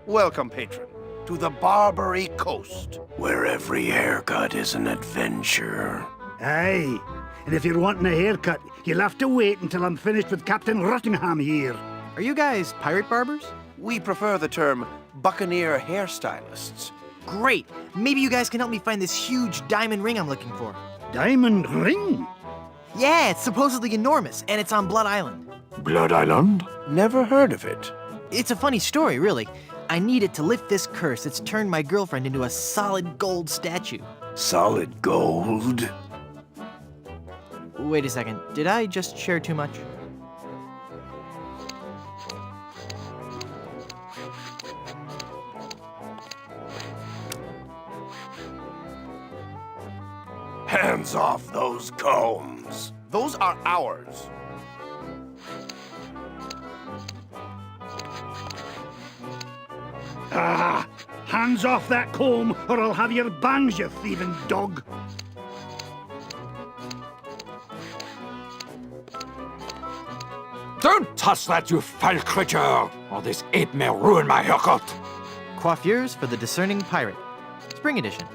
Speaker 3: Welcome, patron, to the Barbary Coast.
Speaker 8: Where every haircut is an adventure.
Speaker 6: Aye. And if you're wanting a haircut, you'll have to wait until I'm finished with Captain Rottingham here.
Speaker 1: Are you guys pirate barbers?
Speaker 11: We prefer the term buccaneer hairstylists.
Speaker 1: Great. Maybe you guys can help me find this huge diamond ring I'm looking for.
Speaker 6: Diamond ring?
Speaker 1: Yeah, it's supposedly enormous, and it's on Blood Island.
Speaker 8: Blood Island?
Speaker 11: Never heard of it.
Speaker 1: It's a funny story, really. I need it to lift this curse that's turned my girlfriend into a solid gold statue.
Speaker 8: Solid gold?
Speaker 1: Wait a second. Did I just share too much?
Speaker 8: Hands off those combs.
Speaker 3: Those are ours.
Speaker 6: Ah! Hands off that comb, or I'll have your bangs, you thieving dog.
Speaker 12: Don't touch that, you foul creature, or this ape may ruin my haircut.
Speaker 1: Coiffures for the Discerning Pirate. Spring edition.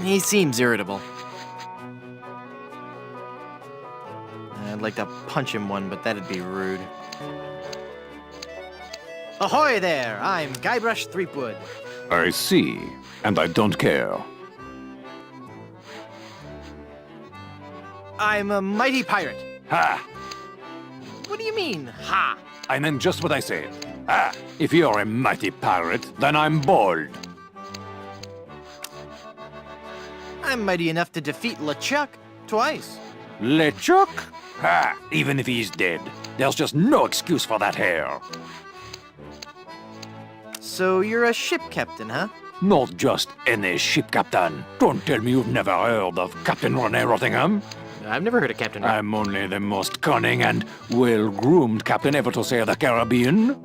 Speaker 1: He seems irritable. I'd like to punch him one, but that'd be rude. Ahoy there! I'm Guybrush Threepwood.
Speaker 12: I see, and I don't care.
Speaker 1: I'm a mighty pirate.
Speaker 12: Ha!
Speaker 1: What do you mean, ha?
Speaker 12: I meant just what I said. Ah, if you're a mighty pirate, then I'm bold.
Speaker 1: I'm mighty enough to defeat LeChuck twice.
Speaker 12: LeChuck? Ha! Even if he's dead, there's just no excuse for that hair.
Speaker 1: So you're a ship captain, huh?
Speaker 12: Not just any ship captain. Don't tell me you've never heard of Captain Rene Rottingham.
Speaker 1: I've never heard of Captain.
Speaker 12: I'm only the most cunning and well-groomed captain ever to sail the Caribbean.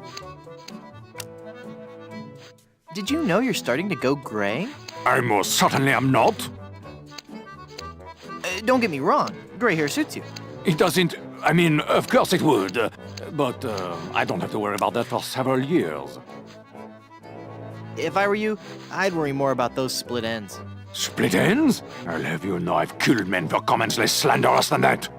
Speaker 1: Did you know you're starting to go gray?
Speaker 12: I most certainly am not.
Speaker 1: Don't get me wrong, gray hair suits you.
Speaker 12: It doesn't... I mean, of course it would. But I don't have to worry about that for several years.
Speaker 1: If I were you, I'd worry more about those split ends.
Speaker 12: Split ends? I'll have you know I've killed men for comments less slanderous than that.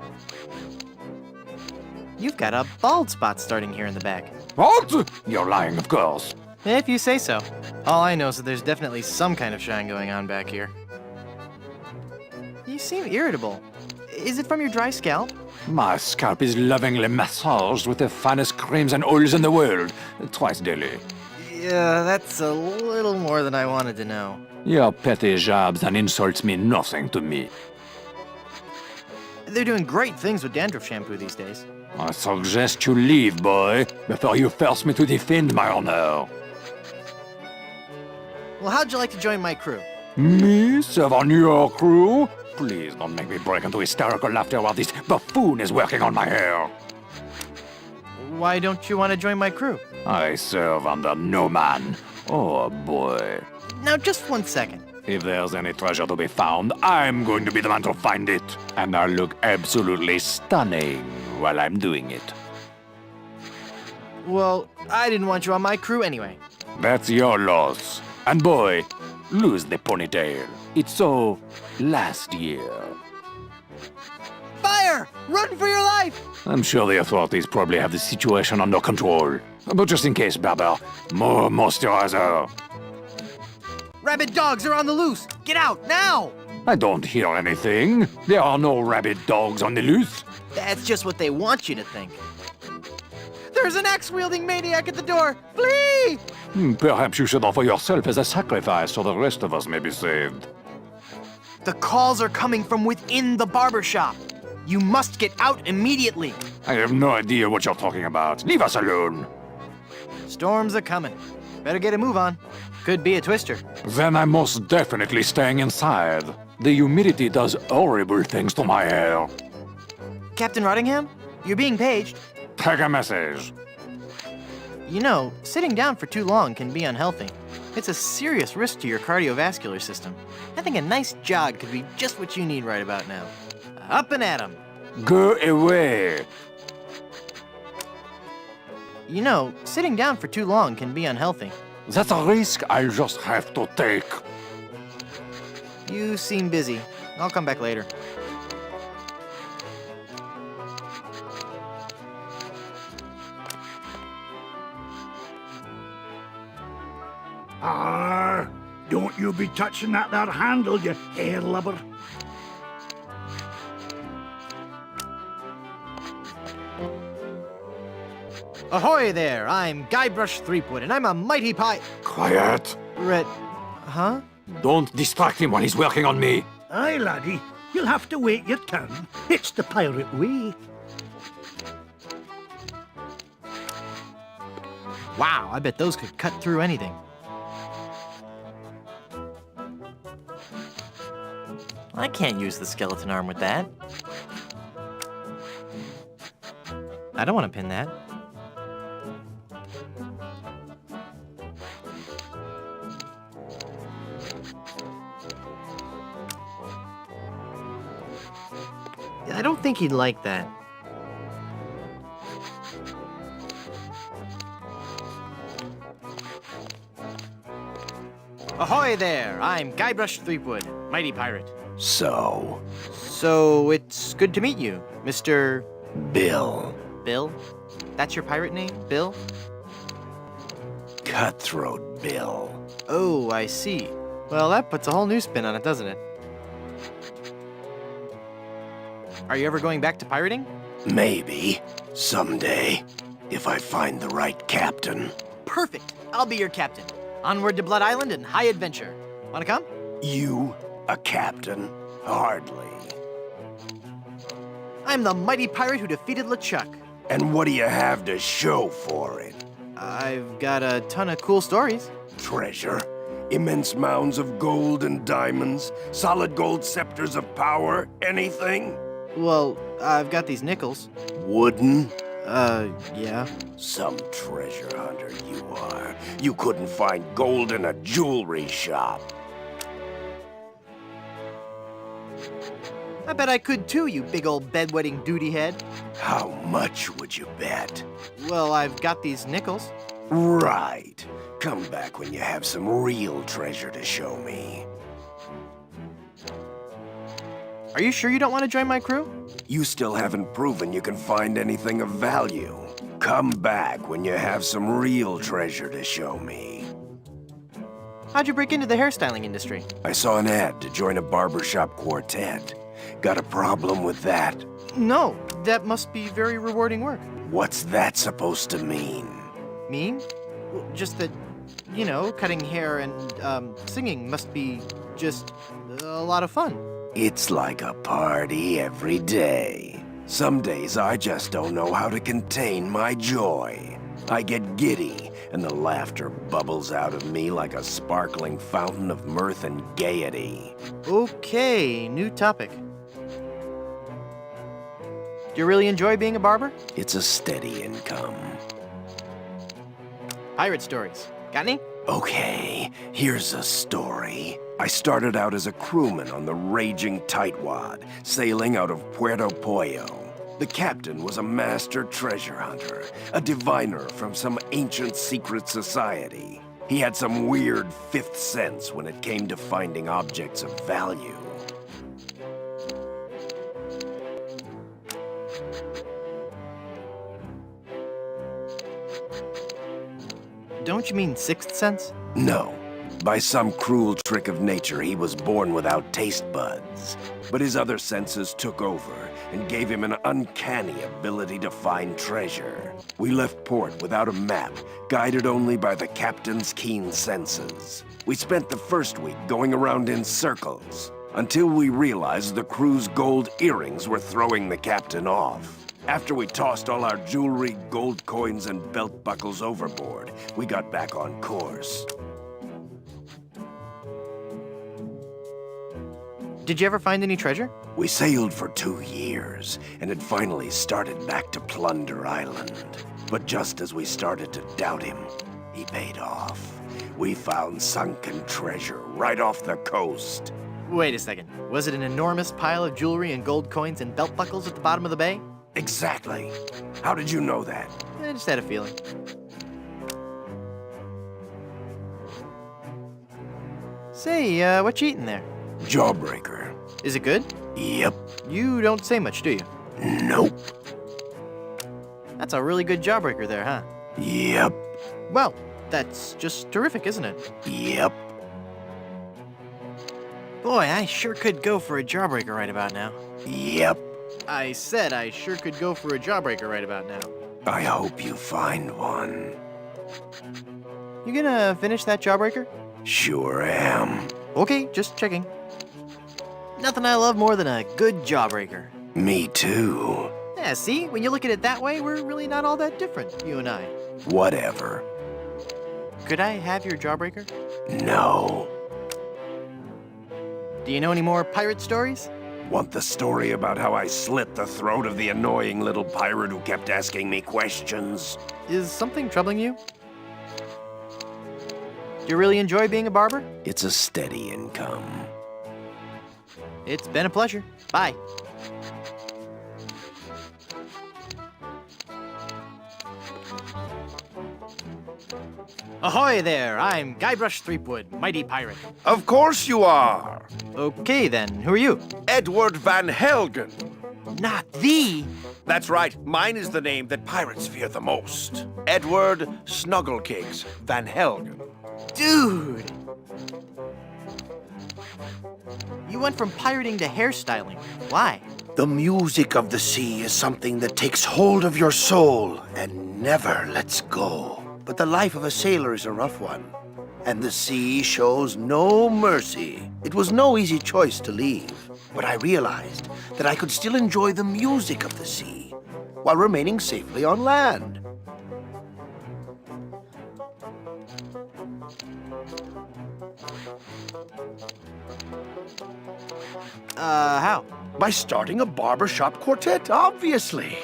Speaker 1: You've got a bald spot starting here in the back.
Speaker 12: What? You're lying, of course.
Speaker 1: If you say so. All I know is that there's definitely some kind of shine going on back here. You seem irritable. Is it from your dry scalp?
Speaker 12: My scalp is lovingly massaged with the finest creams and oils in the world, twice daily.
Speaker 1: Yeah, that's a little more than I wanted to know.
Speaker 12: Your petty jabs and insults mean nothing to me.
Speaker 1: They're doing great things with dandruff shampoo these days.
Speaker 12: I suggest you leave, boy, before you force me to defend my honor.
Speaker 1: Well, how'd you like to join my crew?
Speaker 12: Me serve on your crew? Please don't make me break into hysterical laughter while this buffoon is working on my hair.
Speaker 1: Why don't you want to join my crew?
Speaker 12: I serve under no man. Oh, boy.
Speaker 1: Now, just 1 second.
Speaker 12: If there's any treasure to be found, I'm going to be the man to find it. And I'll look absolutely stunning while I'm doing it.
Speaker 1: Well, I didn't want you on my crew anyway.
Speaker 12: That's your loss. And boy, lose the ponytail. It's so last year.
Speaker 1: Fire! Run for your life!
Speaker 12: I'm sure the authorities probably have the situation under control. But just in case, Barber, more moisturizer.
Speaker 1: Rabid dogs are on the loose! Get out, now!
Speaker 12: I don't hear anything. There are no rabid dogs on the loose.
Speaker 1: That's just what they want you to think. There's an axe-wielding maniac at the door! Flee!
Speaker 12: Perhaps you should offer yourself as a sacrifice so the rest of us may be saved.
Speaker 1: The calls are coming from within the barber shop. You must get out immediately.
Speaker 12: I have no idea what you're talking about. Leave us alone.
Speaker 1: Storms are coming. Better get a move on. Could be a twister.
Speaker 12: Then I'm most definitely staying inside. The humidity does horrible things to my hair.
Speaker 1: Captain Rottingham, you're being paged.
Speaker 12: Take a message.
Speaker 1: You know, sitting down for too long can be unhealthy. It's a serious risk to your cardiovascular system. I think a nice jog could be just what you need right about now. Up and at 'em.
Speaker 12: Go away.
Speaker 1: You know, sitting down for too long can be unhealthy.
Speaker 12: That's a risk I'll just have to take.
Speaker 1: You seem busy. I'll come back later.
Speaker 6: Ah, don't you be touching that there handle, you hair lubber.
Speaker 1: Ahoy there! I'm Guybrush Threepwood, and I'm a mighty
Speaker 12: Quiet.
Speaker 1: Huh?
Speaker 12: Don't distract him while he's working on me.
Speaker 6: Aye, laddie, you'll have to wait your turn. It's the pirate way.
Speaker 1: Wow, I bet those could cut through anything. I can't use the skeleton arm with that. I don't want to pin that. I don't think he'd like that. Ahoy there! I'm Guybrush Threepwood. Mighty Pirate.
Speaker 11: So,
Speaker 1: So, it's good to meet you, Mr.
Speaker 11: Bill.
Speaker 1: Bill? That's your pirate name, Bill?
Speaker 11: Cutthroat Bill.
Speaker 1: Oh, I see. Well, that puts a whole new spin on it, doesn't it? Are you ever going back to pirating?
Speaker 11: Maybe. Someday. If I find the right captain.
Speaker 1: Perfect. I'll be your captain. Onward to Blood Island and high adventure. Wanna come?
Speaker 11: You, a captain? Hardly.
Speaker 1: I'm the mighty pirate who defeated LeChuck.
Speaker 11: And what do you have to show for it?
Speaker 1: I've got a ton of cool stories.
Speaker 11: Treasure? Immense mounds of gold and diamonds? Solid gold scepters of power? Anything?
Speaker 1: Well, I've got these nickels.
Speaker 11: Wooden?
Speaker 1: Yeah.
Speaker 11: Some treasure hunter you are. You couldn't find gold in a jewelry shop.
Speaker 1: I bet I could too, you big old bedwetting duty head.
Speaker 11: How much would you bet?
Speaker 1: Well, I've got these nickels.
Speaker 11: Right. Come back when you have some real treasure to show me.
Speaker 1: Are you sure you don't want to join my crew?
Speaker 11: You still haven't proven you can find anything of value. Come back when you have some real treasure to show me.
Speaker 1: How'd you break into the hairstyling industry?
Speaker 11: I saw an ad to join a barbershop quartet. Got a problem with that?
Speaker 1: No, that must be very rewarding work.
Speaker 11: What's that supposed to mean?
Speaker 1: Mean? Well, just that, you know, cutting hair and singing must be just a lot of fun.
Speaker 11: It's like a party every day. Some days I just don't know how to contain my joy. I get giddy, and the laughter bubbles out of me like a sparkling fountain of mirth and gaiety.
Speaker 1: Okay, new topic. Do you really enjoy being a barber?
Speaker 11: It's a steady income.
Speaker 1: Pirate stories. Got any?
Speaker 11: Okay, here's a story. I started out as a crewman on the raging Tightwad, sailing out of Puerto Pollo. The captain was a master treasure hunter, a diviner from some ancient secret society. He had some weird fifth sense when it came to finding objects of value.
Speaker 1: Don't you mean sixth sense?
Speaker 11: No. By some cruel trick of nature, he was born without taste buds. But his other senses took over and gave him an uncanny ability to find treasure. We left port without a map, guided only by the captain's keen senses. We spent the first week going around in circles, until we realized the crew's gold earrings were throwing the captain off. After we tossed all our jewelry, gold coins, and belt buckles overboard, we got back on course.
Speaker 1: Did you ever find any treasure?
Speaker 11: We sailed for 2 years, and had finally started back to Plunder Island. But just as we started to doubt him, he paid off. We found sunken treasure right off the coast.
Speaker 1: Wait a second. Was it an enormous pile of jewelry and gold coins and belt buckles at the bottom of the bay?
Speaker 11: Exactly. How did you know that?
Speaker 1: I just had a feeling. Say, what you eating there?
Speaker 11: Jawbreaker.
Speaker 1: Is it good?
Speaker 11: Yep.
Speaker 1: You don't say much, do you?
Speaker 11: Nope.
Speaker 1: That's a really good jawbreaker there, huh?
Speaker 11: Yep.
Speaker 1: Well, that's just terrific, isn't it?
Speaker 11: Yep.
Speaker 1: Boy, I sure could go for a jawbreaker right about now.
Speaker 11: Yep.
Speaker 1: I said I sure could go for a jawbreaker right about now.
Speaker 11: I hope you find one.
Speaker 1: You gonna finish that jawbreaker?
Speaker 11: Sure am.
Speaker 1: Okay, just checking. Nothing I love more than a good jawbreaker.
Speaker 11: Me too.
Speaker 1: Yeah, see? When you look at it that way, we're really not all that different, you and I.
Speaker 11: Whatever.
Speaker 1: Could I have your jawbreaker?
Speaker 11: No.
Speaker 1: Do you know any more pirate stories?
Speaker 11: Want the story about how I slit the throat of the annoying little pirate who kept asking me questions?
Speaker 1: Is something troubling you? Do you really enjoy being a barber?
Speaker 11: It's a steady income.
Speaker 1: It's been a pleasure. Bye. Ahoy there, I'm Guybrush Threepwood, mighty pirate.
Speaker 11: Of course you are.
Speaker 1: Okay then, who are you?
Speaker 11: Edward Van Helgen.
Speaker 1: Not thee!
Speaker 11: That's right, mine is the name that pirates fear the most. Edward Snugglecakes Van Helgen.
Speaker 1: Dude! You went from pirating to hairstyling. Why?
Speaker 11: The music of the sea is something that takes hold of your soul and never lets go. But the life of a sailor is a rough one, and the sea shows no mercy. It was no easy choice to leave, but I realized that I could still enjoy the music of the sea while remaining safely on land.
Speaker 1: How?
Speaker 11: By starting a barbershop quartet, obviously.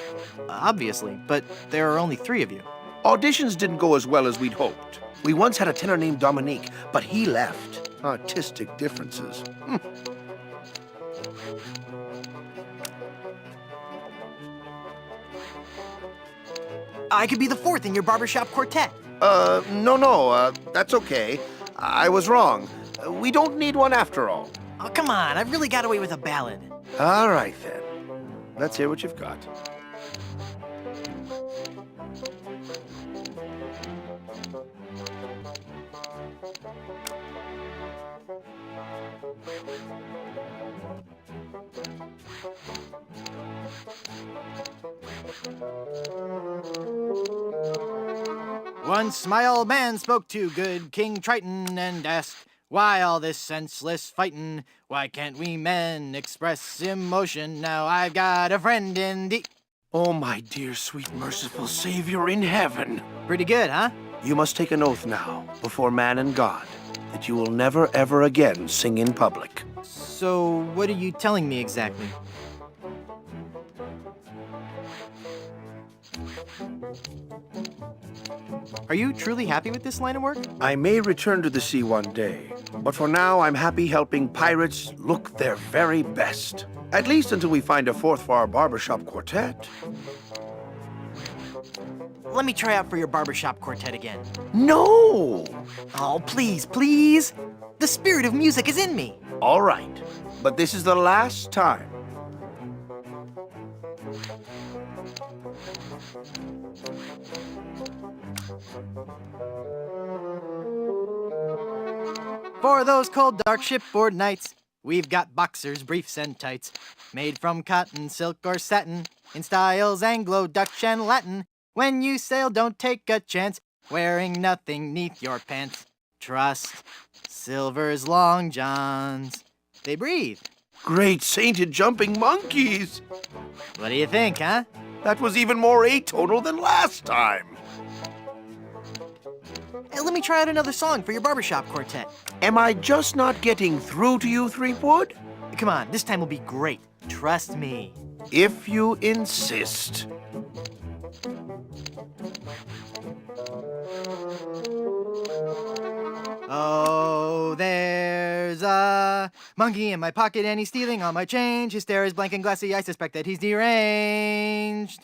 Speaker 1: Obviously, but there are only 3 of you.
Speaker 11: Auditions didn't go as well as we'd hoped. We once had a tenor named Dominique, but he left. Artistic differences.
Speaker 1: I could be the 4th in your barbershop quartet.
Speaker 11: No, that's okay. I was wrong. We don't need one after all.
Speaker 1: Oh, come on, I've really got away with a ballad.
Speaker 11: All right, then. Let's hear what you've got.
Speaker 1: Once my old man spoke to good King Triton and asked, why all this senseless fightin'? Why can't we men express emotion? Now I've got a friend in the...
Speaker 11: Oh, my dear, sweet, merciful Savior in heaven.
Speaker 1: Pretty good, huh?
Speaker 11: You must take an oath now, before man and God, that you will never, ever again sing in public.
Speaker 1: So, what are you telling me exactly? Are you truly happy with this line of work?
Speaker 11: I may return to the sea one day, but for now I'm happy helping pirates look their very best. At least until we find a 4th for our barbershop quartet.
Speaker 1: Let me try out for your barbershop quartet again.
Speaker 11: No!
Speaker 1: Oh, please, please! The spirit of music is in me!
Speaker 11: All right, but this is the last time.
Speaker 1: For those cold, dark shipboard nights, we've got boxers, briefs, and tights, made from cotton, silk, or satin, in styles Anglo, Dutch, and Latin. When you sail, don't take a chance, wearing nothing neath your pants. Trust Silver's long johns. They breathe.
Speaker 11: Great sainted jumping monkeys!
Speaker 1: What do you think, huh?
Speaker 11: That was even more atonal than last time.
Speaker 1: Hey, let me try out another song for your barbershop quartet.
Speaker 11: Am I just not getting through to you, Threepwood?
Speaker 1: Come on, this time will be great. Trust me.
Speaker 11: If you insist.
Speaker 1: Oh, there's a monkey in my pocket and he's stealing all my change. His stare is blank and glassy. I suspect that he's deranged.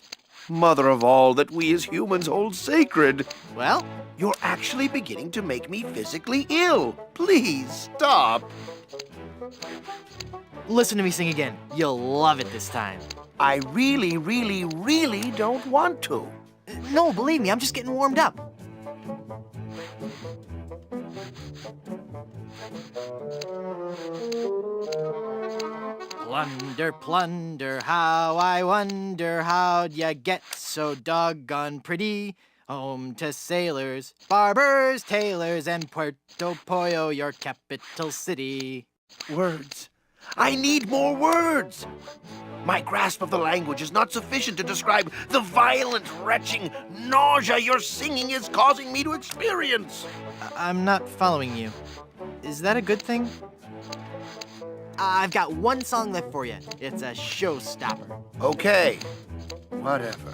Speaker 11: Mother of all that we as humans hold sacred.
Speaker 1: Well?
Speaker 11: You're actually beginning to make me physically ill. Please stop.
Speaker 1: Listen to me sing again. You'll love it this time.
Speaker 11: I really, really, really don't want to.
Speaker 1: No, believe me, I'm just getting warmed up. Plunder, plunder, how I wonder how'd ya get so doggone pretty? Home to sailors, barbers, tailors, and Puerto Pollo, your capital city.
Speaker 11: Words. I need more words. My grasp of the language is not sufficient to describe the violent, retching nausea your singing is causing me to experience.
Speaker 1: I'm not following you. Is that a good thing? I've got one song left for you. It's a showstopper.
Speaker 11: Okay. Whatever.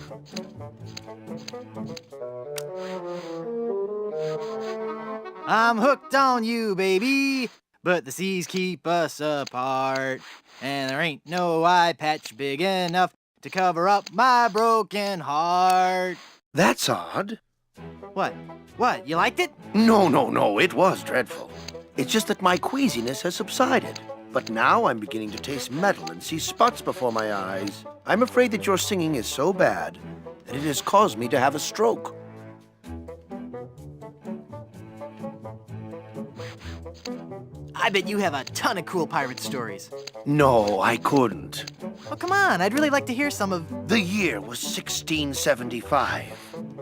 Speaker 1: I'm hooked on you, baby, but the seas keep us apart. And there ain't no eye patch big enough to cover up my broken heart.
Speaker 11: That's odd.
Speaker 1: What? What? You liked it?
Speaker 8: No, it was dreadful. It's just that my queasiness has subsided. But now I'm beginning to taste metal and see spots before my eyes. I'm afraid that your singing is so bad that it has caused me to have a stroke.
Speaker 1: I bet you have a ton of cool pirate stories.
Speaker 8: No, I couldn't.
Speaker 1: Oh, come on. I'd really like to hear some of...
Speaker 8: The year was 1675.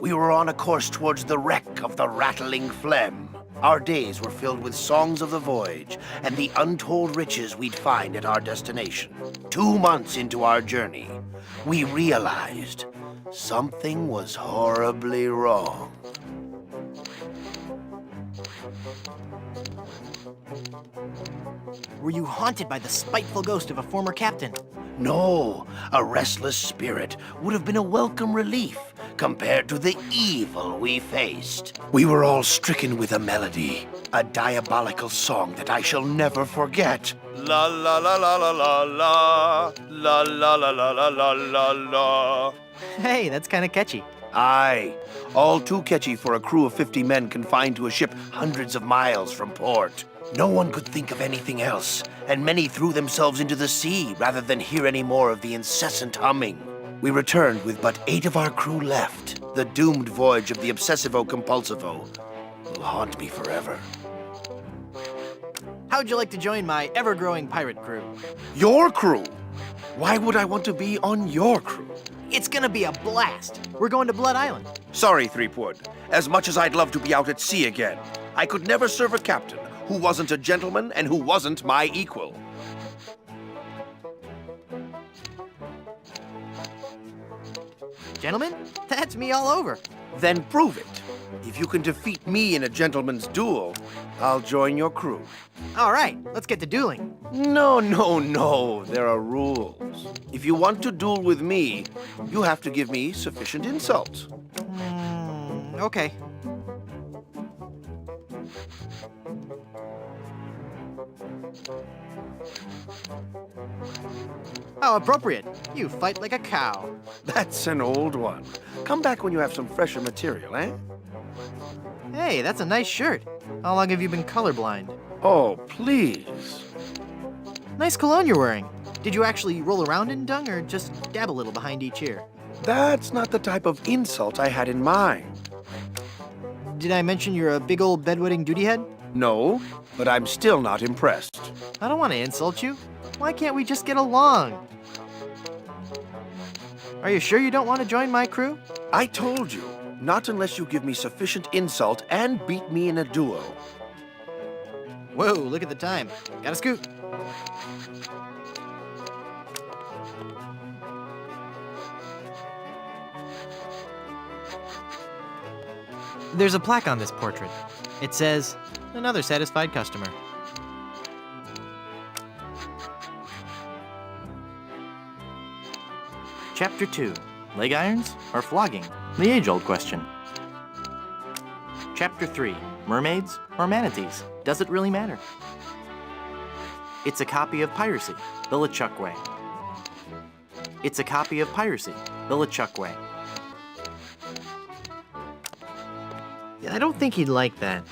Speaker 8: We were on a course towards the wreck of the Rattling Phlegm. Our days were filled with songs of the voyage and the untold riches we'd find at our destination. 2 months into our journey, we realized something was horribly wrong.
Speaker 1: Were you haunted by the spiteful ghost of a former captain?
Speaker 8: No, a restless spirit would have been a welcome relief compared to the evil we faced. We were all stricken with a melody, a diabolical song that I shall never forget. La la la la la la la, la la la la la la la la.
Speaker 1: Hey, that's kind of catchy.
Speaker 8: Aye, all too catchy for a crew of 50 men confined to a ship hundreds of miles from port. No one could think of anything else, and many threw themselves into the sea rather than hear any more of the incessant humming. We returned with but 8 of our crew left. The doomed voyage of the Obsessivo-Compulsivo will haunt me forever.
Speaker 1: How'd you like to join my ever-growing pirate crew?
Speaker 8: Your crew? Why would I want to be on your crew?
Speaker 1: It's gonna be a blast. We're going to Blood Island.
Speaker 8: Sorry, Threepwood. As much as I'd love to be out at sea again, I could never serve a captain who wasn't a gentleman and who wasn't my equal.
Speaker 1: Gentlemen, that's me all over.
Speaker 8: Then prove it. If you can defeat me in a gentleman's duel, I'll join your crew.
Speaker 1: All right, let's get to dueling.
Speaker 8: No. There are rules. If you want to duel with me, you have to give me sufficient insult.
Speaker 1: Okay. How appropriate. You fight like a cow.
Speaker 8: That's an old one. Come back when you have some fresher material, eh?
Speaker 1: Hey, that's a nice shirt. How long have you been colorblind?
Speaker 8: Oh, please.
Speaker 1: Nice cologne you're wearing. Did you actually roll around in dung or just dab a little behind each ear?
Speaker 8: That's not the type of insult I had in mind.
Speaker 1: Did I mention you're a big old bedwetting duty head?
Speaker 8: No, but I'm still not impressed.
Speaker 1: I don't want to insult you. Why can't we just get along? Are you sure you don't want to join my crew?
Speaker 8: I told you, not unless you give me sufficient insult and beat me in a duel.
Speaker 1: Whoa, look at the time. Gotta scoot. There's a plaque on this portrait. It says, "Another satisfied customer." Chapter 2, Leg irons or flogging? The age-old question. Chapter 3, mermaids or manatees? Does it really matter? It's a copy of Piracy, the LeChuck Way. It's a copy of Piracy, the LeChuck Way. Yeah, I don't think he'd like that.